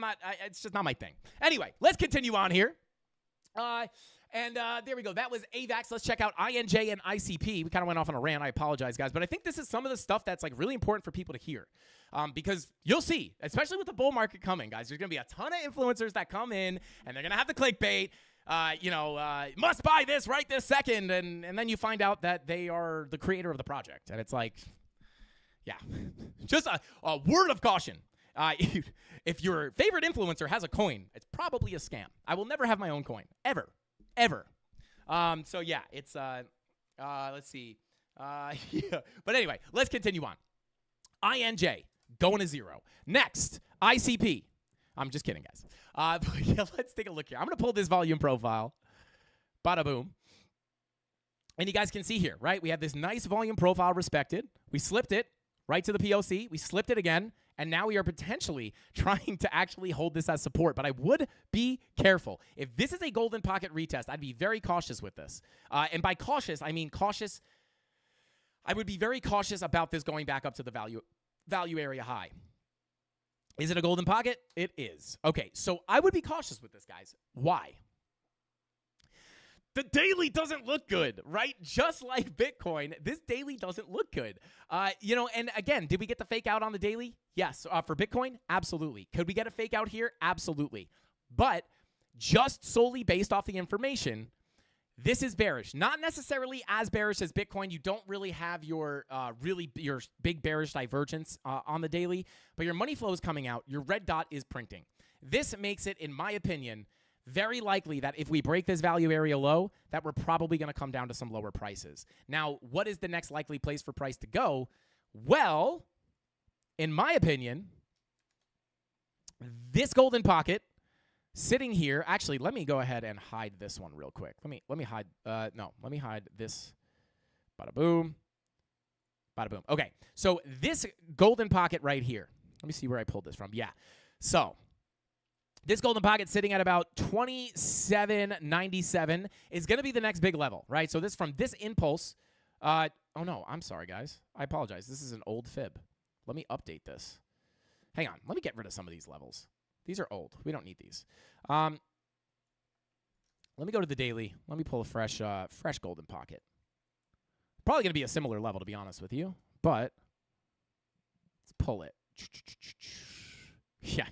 it's just not my thing. Anyway, let's continue on here. There we go. That was AVAX. Let's check out INJ and ICP. We kind of went off on a rant. I apologize, guys. But I think this is some of the stuff that's like really important for people to hear. Because you'll see, especially with the bull market coming, guys, there's going to be a ton of influencers that come in and they're going to have the clickbait. Must buy this right this second. And then you find out that they are the creator of the project. And it's like, yeah, just a word of caution. If your favorite influencer has a coin, it's probably a scam. I will never have my own coin. Ever. So yeah, it's, let's see. Yeah. But anyway, let's continue on. INJ, going to zero. Next, ICP. I'm just kidding, guys. But yeah, let's take a look here. I'm going to pull this volume profile. Bada boom. And you guys can see here, right? We have this nice volume profile respected. We slipped it right to the POC. We slipped it again. And now we are potentially trying to actually hold this as support. But I would be careful. If this is a golden pocket retest, I'd be very cautious with this. And by cautious, I mean cautious. I would be very cautious about this going back up to the value area high. Is it a golden pocket? It is. Okay, so I would be cautious with this, guys. Why? The daily doesn't look good, right? Just like Bitcoin, this daily doesn't look good. And again, did we get the fake out on the daily? Yes. For Bitcoin? Absolutely. Could we get a fake out here? Absolutely. But just solely based off the information, this is bearish. Not necessarily as bearish as Bitcoin. You don't really have your your big bearish divergence on the daily, but your money flow is coming out. Your red dot is printing. This makes it, in my opinion, very likely that if we break this value area low, that we're probably going to come down to some lower prices. Now, what is the next likely place for price to go? Well, in my opinion, this golden pocket sitting here, actually, let me go ahead and hide this one real quick. Let me hide, let me hide this. Bada boom. Bada boom. Okay, so this golden pocket right here. Let me see where I pulled this from. Yeah, so this golden pocket sitting at about 27.97 is going to be the next big level, right? So this from this impulse. Oh, no, I'm sorry, guys. I apologize. This is an old fib. Let me update this. Hang on. Let me get rid of some of these levels. These are old. We don't need these. Let me go to the daily. Let me pull a fresh golden pocket. Probably going to be a similar level, to be honest with you. But let's pull it. Yeah.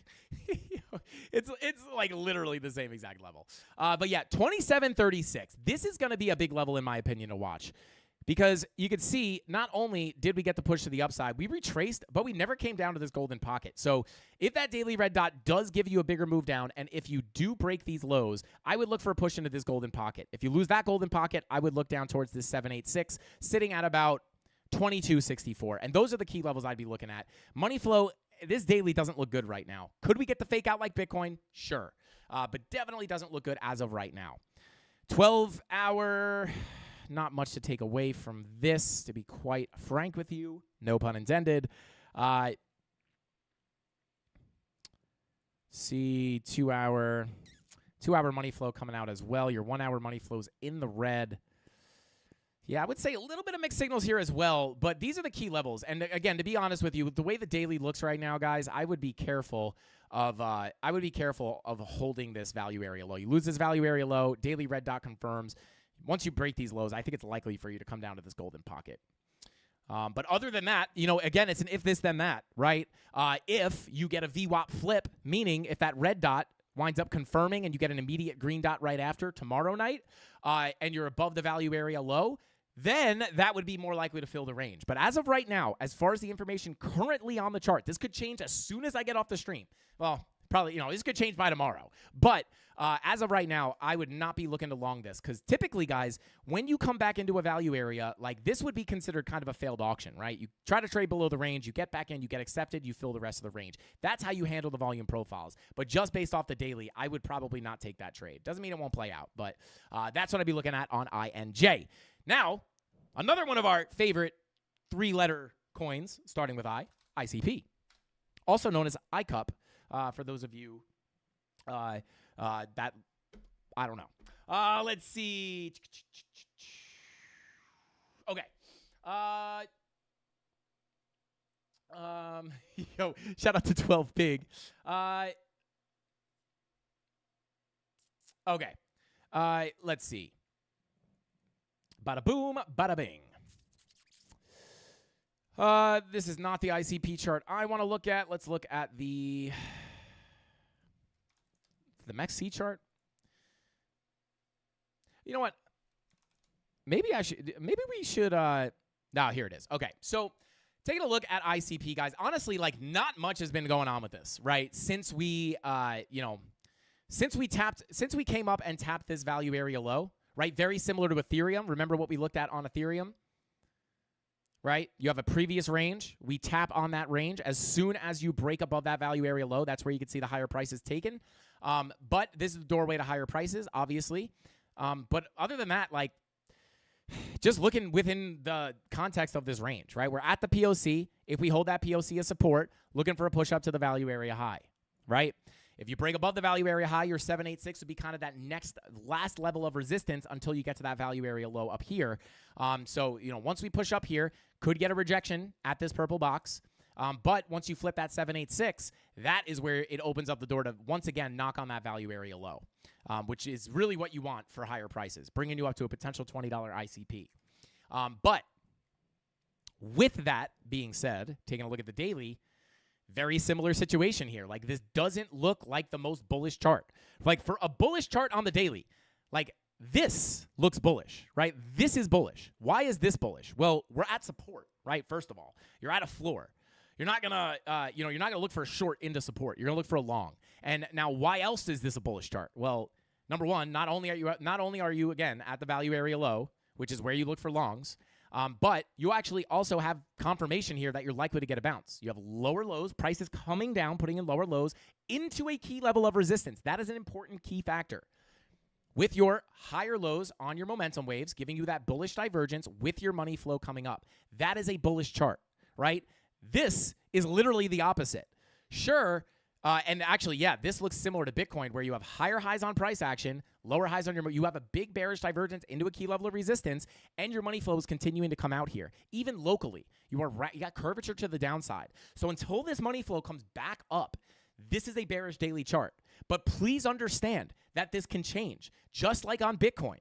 it's like literally the same exact level. But yeah, 27.36. This is going to be a big level, in my opinion, to watch. Because you could see, not only did we get the push to the upside, we retraced, but we never came down to this golden pocket. So if that daily red dot does give you a bigger move down, and if you do break these lows, I would look for a push into this golden pocket. If you lose that golden pocket, I would look down towards this 786, sitting at about 22.64. And those are the key levels I'd be looking at. Money flow, this daily doesn't look good right now. Could we get the fake out like Bitcoin? Sure. But definitely doesn't look good as of right now. 12-hour... Not much to take away from this, to be quite frank with you. No pun intended. See 2-hour money flow coming out as well. Your 1-hour money flow's in the red. Yeah, I would say a little bit of mixed signals here as well, but these are the key levels. And again, to be honest with you, the way the daily looks right now, guys, I would be careful of holding this value area low. You lose this value area low, daily red dot confirms. Once you break these lows, I think it's likely for you to come down to this golden pocket. But other than that, again, it's an if this, then that, right? If you get a VWAP flip, meaning if that red dot winds up confirming and you get an immediate green dot right after tomorrow night, and you're above the value area low, then that would be more likely to fill the range. But as of right now, as far as the information currently on the chart, this could change as soon as I get off the stream. Well, probably, this could change by tomorrow. But as of right now, I would not be looking to long this because typically, guys, when you come back into a value area, like this would be considered kind of a failed auction, right? You try to trade below the range, you get back in, you get accepted, you fill the rest of the range. That's how you handle the volume profiles. But just based off the daily, I would probably not take that trade. Doesn't mean it won't play out, but that's what I'd be looking at on INJ. Now, another one of our favorite 3-letter coins, starting with ICP, also known as iCup, for those of you that I don't know. Let's see. Okay. Yo, shout out to 12 Pig. Okay. Let's see. Bada boom, bada bing. This is not the ICP chart I want to look at. Let's look at the MEXC chart. You know what? Maybe we should, now here it is. Okay. So taking a look at ICP, guys, honestly, like not much has been going on with this, right? Since we came up and tapped this value area low, right? Very similar to Ethereum. Remember what we looked at on Ethereum? Right? You have a previous range. We tap on that range. As soon as you break above that value area low, that's where you can see the higher prices taken. But this is the doorway to higher prices, obviously. But other than that, like, just looking within the context of this range, right? We're at the POC. If we hold that POC as support, looking for a push up to the value area high, right? If you break above the value area high, your 786 would be kind of that last level of resistance until you get to that value area low up here. So, once we push up here, could get a rejection at this purple box. But once you flip that 786, that is where it opens up the door to, once again, knock on that value area low, which is really what you want for higher prices, bringing you up to a potential $20 ICP. But with that being said, taking a look at the daily, very similar situation here. Like, this doesn't look like the most bullish chart. Like, for a bullish chart on the daily, like, this looks bullish, right? This is bullish. Why is this bullish? Well, we're at support, right? First of all, you're at a floor. You're not gonna, you're not gonna look for a short into support. You're gonna look for a long. And now, why else is this a bullish chart? Well, number one, not only are you again at the value area low, which is where you look for longs, but you actually also have confirmation here that you're likely to get a bounce. You have lower lows, prices coming down, putting in lower lows into a key level of resistance. That is an important key factor. With your higher lows on your momentum waves, giving you that bullish divergence with your money flow coming up. That is a bullish chart, right? This is literally the opposite. Sure, And actually, yeah, this looks similar to Bitcoin, where you have higher highs on price action, lower highs on you have a big bearish divergence into a key level of resistance, and your money flow is continuing to come out here. Even locally, you got curvature to the downside. So until this money flow comes back up, this is a bearish daily chart. But please understand that this can change, just like on Bitcoin.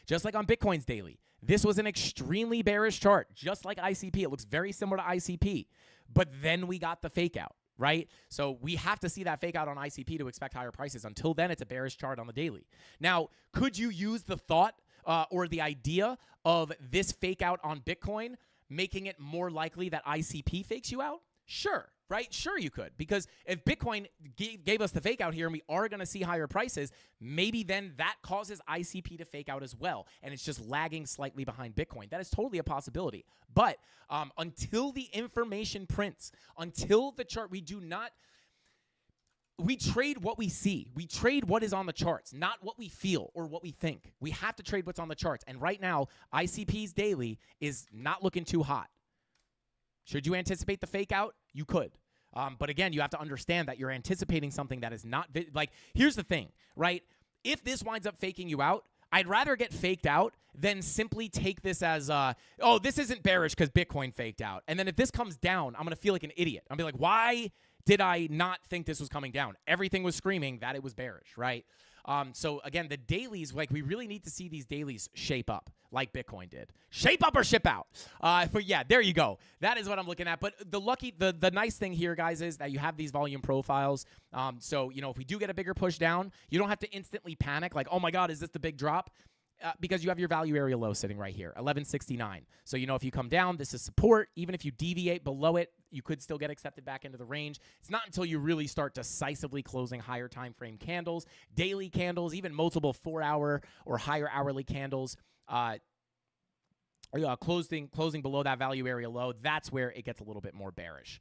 Just like on Bitcoin's daily. This was an extremely bearish chart, just like ICP. It looks very similar to ICP. But then we got the fake out. Right? So we have to see that fake out on ICP to expect higher prices. Until then, it's a bearish chart on the daily. Now, could you use the thought or the idea of this fake out on Bitcoin making it more likely that ICP fakes you out? Sure, right? Sure you could. Because if Bitcoin gave us the fake out here and we are going to see higher prices, maybe then that causes ICP to fake out as well. And it's just lagging slightly behind Bitcoin. That is totally a possibility. But until the information prints, until the chart, we trade what we see. We trade what is on the charts, not what we feel or what we think. We have to trade what's on the charts. And right now, ICP's daily is not looking too hot. Should you anticipate the fake out? You could. But again, you have to understand that you're anticipating something that is not here's the thing, right? If this winds up faking you out, I'd rather get faked out than simply take this as, oh, this isn't bearish because Bitcoin faked out. And then if this comes down, I'm going to feel like an idiot. I'll be like, why did I not think this was coming down? Everything was screaming that it was bearish, right? So again, the dailies, we really need to see these dailies shape up like Bitcoin did. Shape up or ship out. But yeah, there you go. That is what I'm looking at. But the nice thing here, guys, is that you have these volume profiles. So, if we do get a bigger push down, you don't have to instantly panic like, oh my God, is this the big drop? Because you have your value area low sitting right here, 1169. So, if you come down, this is support. Even if you deviate below it, you could still get accepted back into the range. It's not until you really start decisively closing higher time frame candles, daily candles, even multiple 4-hour or higher hourly candles, closing below that value area low. That's where it gets a little bit more bearish.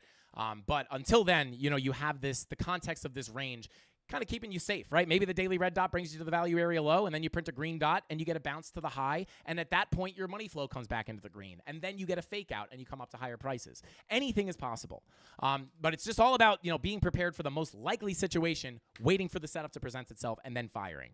But until then, you have the context of this range kind of keeping you safe, right? Maybe the daily red dot brings you to the value area low, and then you print a green dot, and you get a bounce to the high, and at that point, your money flow comes back into the green, and then you get a fake out, and you come up to higher prices. Anything is possible. But it's just all about, being prepared for the most likely situation, waiting for the setup to present itself, and then firing.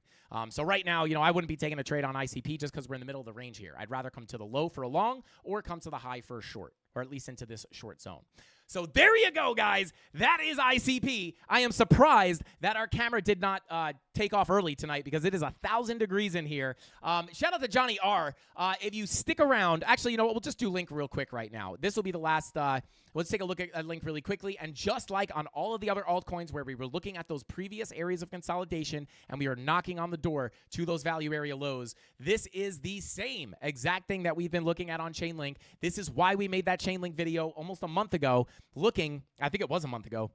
So right now, I wouldn't be taking a trade on ICP just because we're in the middle of the range here. I'd rather come to the low for a long or come to the high for a short, or at least into this short zone. So there you go, guys. That is ICP. I am surprised that our camera did not take off early tonight because it is 1,000 degrees in here. Shout out to Johnny R. If you stick around, actually, you know what? We'll just do Link real quick right now. This will be the last. Let's take a look at Link really quickly. And just like on all of the other altcoins where we were looking at those previous areas of consolidation and we are knocking on the door to those value area lows, this is the same exact thing that we've been looking at on Chainlink. This is why we made that Chainlink video almost a month ago, I think it was a month ago,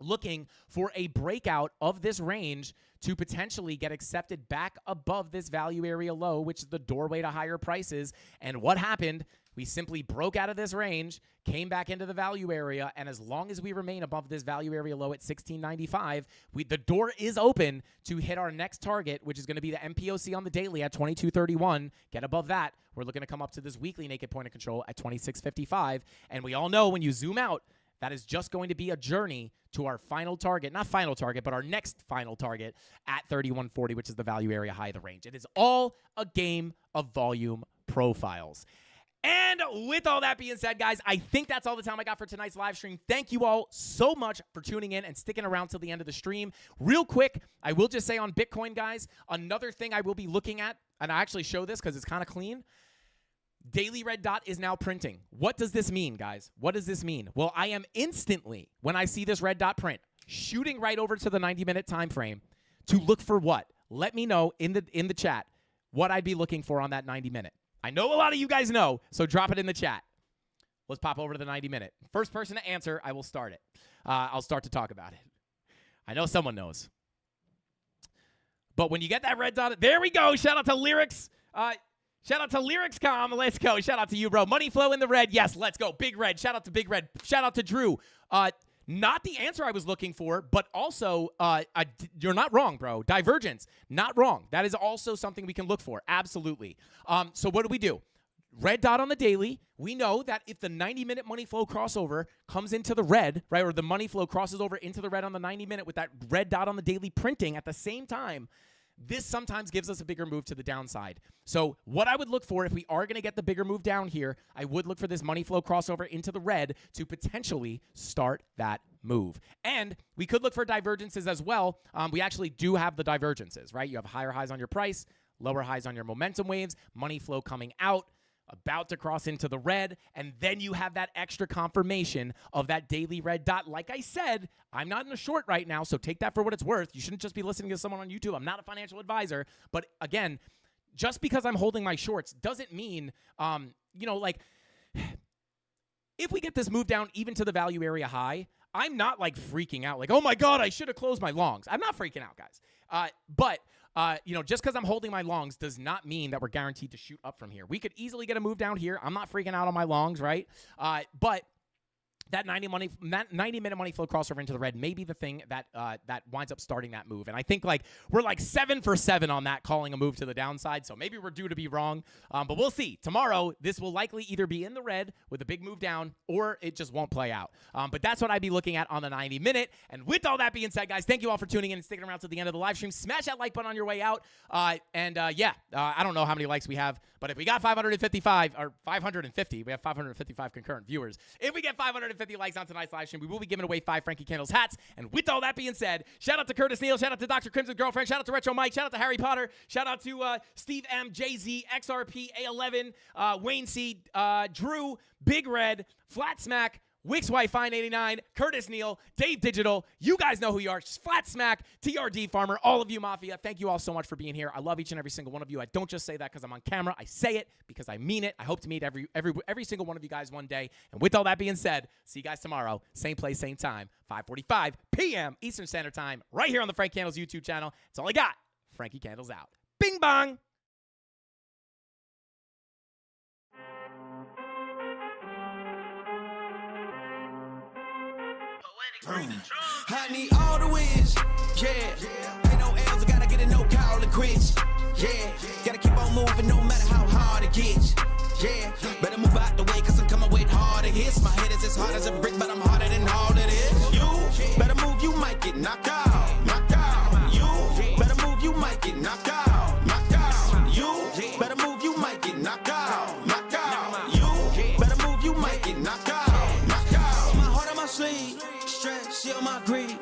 looking for a breakout of this range to potentially get accepted back above this value area low, which is the doorway to higher prices. And what happened? We simply broke out of this range, came back into the value area, and as long as we remain above this value area low at 1695, the door is open to hit our next target, which is going to be the MPOC on the daily at 2231. Get above that. We're looking to come up to this weekly naked point of control at 2655. And we all know when you zoom out, that is just going to be a journey to our final target, not final target, but our next final target at 3140, which is the value area high of the range. It is all a game of volume profiles. And with all that being said, guys, I think that's all the time I got for tonight's live stream. Thank you all so much for tuning in and sticking around till the end of the stream. Real quick, I will just say on Bitcoin, guys, another thing I will be looking at, and I actually show this because it's kind of clean. Daily red dot is now printing. What does this mean, guys? What does this mean? Well, I am instantly, when I see this red dot print, shooting right over to the 90-minute time frame to look for what? Let me know in the chat what I'd be looking for on that 90-minute. I know a lot of you guys know, so drop it in the chat. Let's pop over to the 90-minute. First person to answer, I will start it. I'll start to talk about it. I know someone knows. But when you get that red dot, there we go. Shout out to Lyrics. Shout out to Lyrics.com. Let's go. Shout out to you, bro. Money flow in the red. Yes, let's go. Big red. Shout out to Big Red. Shout out to Drew. Not the answer I was looking for, but also, you're not wrong, bro. Divergence, not wrong. That is also something we can look for. Absolutely. So what do? red dot on the daily. We know that if the 90-minute money flow crossover comes into the red, right, or the money flow crosses over into the red on the 90-minute with that red dot on the daily printing at the same time, this sometimes gives us a bigger move to the downside. So what I would look for if we are going to get the bigger move down here, I would look for this money flow crossover into the red to potentially start that move. And we could look for divergences as well. We actually do have the divergences, right? You have higher highs on your price, lower highs on your momentum waves, money flow coming out, about to cross into the red, and then you have that extra confirmation of that daily red dot. Like I said, I'm not in a short right now, so take that for what it's worth. You shouldn't just be listening to someone on YouTube. I'm not a financial advisor, but again, just because I'm holding my shorts doesn't mean, like, if we get this move down even to the value area high, I'm not like freaking out, like, oh my God, I should have closed my longs. I'm not freaking out, guys. But just because I'm holding my longs does not mean that we're guaranteed to shoot up from here. We could easily get a move down here. I'm not freaking out on my longs, right? But that 90-minute money flow crossover into the red may be the thing that winds up starting that move. And I think we're 7 for 7 on that, calling a move to the downside. So maybe we're due to be wrong. But we'll see. Tomorrow, this will likely either be in the red with a big move down, or it just won't play out. But that's what I'd be looking at on the 90-minute. And with all that being said, guys, thank you all for tuning in and sticking around to the end of the live stream. Smash that like button on your way out. I don't know how many likes we have, but if we got 555 or 550, we have 555 concurrent viewers. If we get 550 likes on tonight's live stream, we will be giving away 5 Frankie Candles hats. And with all that being said, shout out to Curtis Neal, shout out to Dr. Crimson's Girlfriend, shout out to Retro Mike, shout out to Harry Potter, shout out to Steve M, JZ, XRP, A11, Wayne C, Drew, Big Red, Flat Smack, Wix Wi-Fi 89, Curtis Neal, Dave Digital. You guys know who you are. Flat Smack, TRD Farmer, all of you Mafia. Thank you all so much for being here. I love each and every single one of you. I don't just say that because I'm on camera. I say it because I mean it. I hope to meet every single one of you guys one day. And with all that being said, see you guys tomorrow. Same place, same time, 5:45 p.m. Eastern Standard Time, right here on the Frank Candles YouTube channel. That's all I got. Frankie Candles out. Bing bong. I need all the wins, yeah. Ain't no L's, I gotta get a no call and quits, yeah. Gotta keep on moving no matter how hard it gets, yeah. Better move out the way, cause I'm coming with harder hits. My head is as hard as a brick, but I'm harder than all it is. You better move, you might get knocked out, knocked out. You better move, you might get knocked out, knocked out. You better move, you might get knocked out, knocked out. You better move, you might get knocked out, knocked out. My heart on my sleeve. Shield my greed.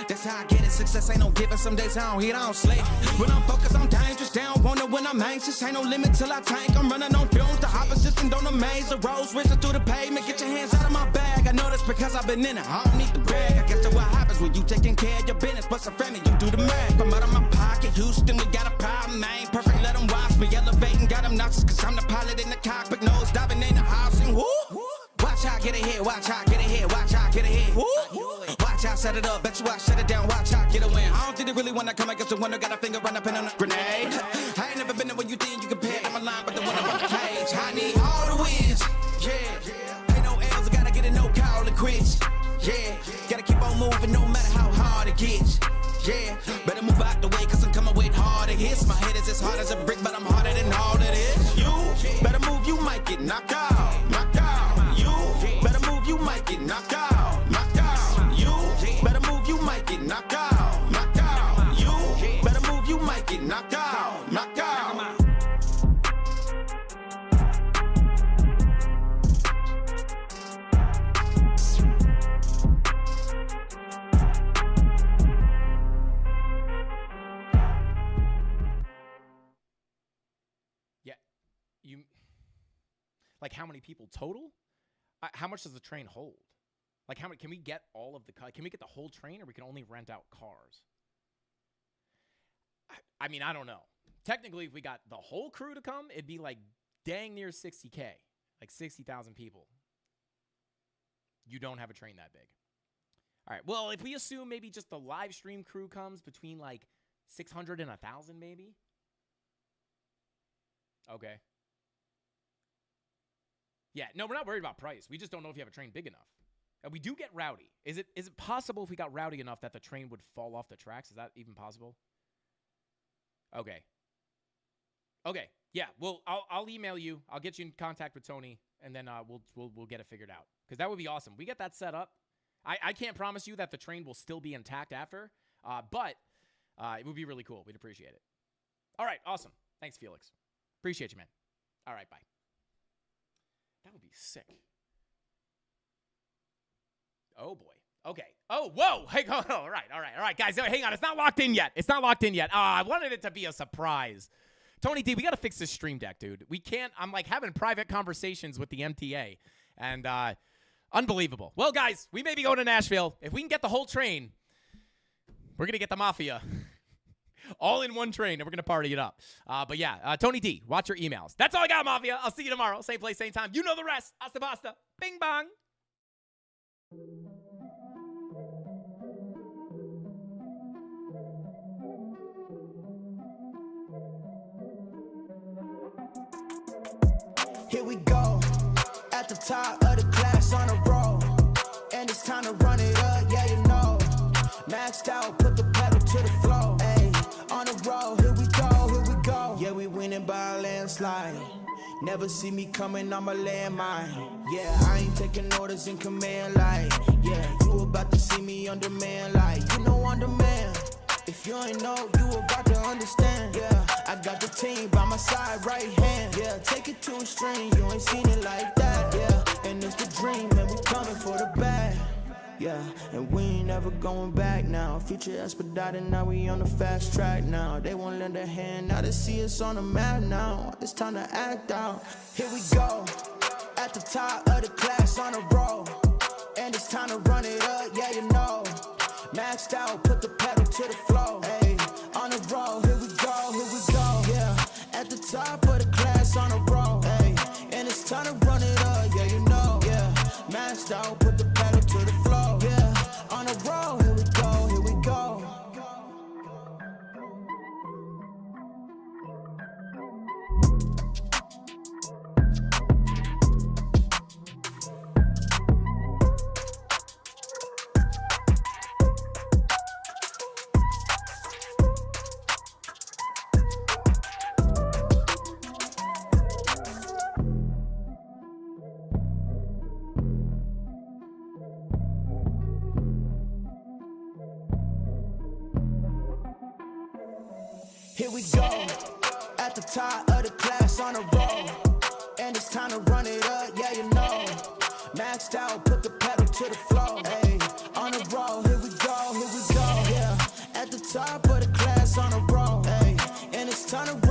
That's how I get it. Success ain't no given. Some days I don't eat, I don't sleep. When I'm focused, I'm dangerous. They don't want it when I'm anxious. Ain't no limit till I tank. I'm running on fumes. The opposition don't amaze. The roads racing through the pavement. Get your hands out of my bag. I know that's because I've been in it. I don't need the brag. I guess that's what happens when you taking care of your business. But some family, you do the math. From out of my pocket, Houston, we got a problem. I ain't perfect, let them watch me. Elevating, got them nauseous. Cause I'm the pilot in the cockpit. Nose diving in the house. And whoo! Watch how I get ahead. Watch how I get ahead. Watch how I get ahead. Woo! Watch how I set it up, bet you I shut it down. Watch how I get a win. I don't think they really wanna come against the winner. Got a finger run up in on a grenade. I ain't never been there when you think you compare. I'm a line, but the winner on the cage. I need all the wins, yeah. Ain't no L's, I gotta get a no call and quits, yeah. Gotta keep on moving no matter how hard it gets, yeah. Better move out the way, cause I'm coming with harder hits. My head is as hard as a brick, but I'm harder than all it is. You better move, you might get knocked out, knocked out. You better move, you might get knocked out, knocked out. You better move, you might get knocked out, knocked out. You better move, you might get knocked out, knocked out. Yeah, you how many people total? How much does the train hold? How many can we get all of the? Can we get the whole train, or we can only rent out cars? I mean, I don't know. Technically, if we got the whole crew to come, it'd be dang near 60K, 60,000 people. You don't have a train that big. All right. Well, if we assume maybe just the live stream crew comes between 600 and 1,000, maybe. Okay. Yeah, no, we're not worried about price. We just don't know if you have a train big enough. And we do get rowdy. Is it possible if we got rowdy enough that the train would fall off the tracks? Is that even possible? Okay. Okay. Yeah, well, I'll email you. I'll get you in contact with Tony, and then we'll get it figured out. Because that would be awesome. We get that set up. I can't promise you that the train will still be intact after, but it would be really cool. We'd appreciate it. All right, awesome. Thanks, Felix. Appreciate you, man. All right, bye. That would be sick. Oh, boy. Okay. Oh, whoa. Hey, all right, guys. Hang on. It's not locked in yet. I wanted it to be a surprise. Tony D, we got to fix this stream deck, dude. We can't. I'm like having private conversations with the MTA, and unbelievable. Well, guys, we may be going to Nashville. If we can get the whole train, we're going to get the Mafia all in one train, and we're going to party it up. But yeah, Tony D, watch your emails. That's all I got, Mafia. I'll see you tomorrow. Same place, same time. You know the rest. Hasta basta. Bing bong. Here we go, at the top of the class on a roll, and it's time to run it up, yeah you know. Maxed out, put the pedal to the floor, ayy, on the road, here we go. Yeah, we winning by a landslide. Never see me coming, I'm a landmine. Yeah, I ain't taking orders in command, like, yeah, you about to see me on demand, like, you know on demand. If you ain't know, you about to understand. Yeah, I got the team by my side, right hand. Yeah, take it to a string, you ain't seen it like that. Yeah, and it's the dream, and we coming for the bag. Yeah, and we ain't ever going back now. Future expedited, now we on the fast track now. They won't lend a hand, now they see us on the map now. It's time to act out. Here we go, at the top of the class on a roll, and it's time to run it up, yeah you know. Maxed out, put the pedal to the floor, ayy, on the road, here we go, yeah, at the top of the class on a roll, ayy, and it's time to run it up, yeah, you know, yeah, maxed out, put the pedal to the floor, yeah, on the road, here we go, here we go. Here we go, at the top of the class on a roll, and it's time to run it up, yeah you know. Maxed out, put the pedal to the floor, ayy, on the road, here we go, yeah, at the top of the class on a roll, ayy, and it's time to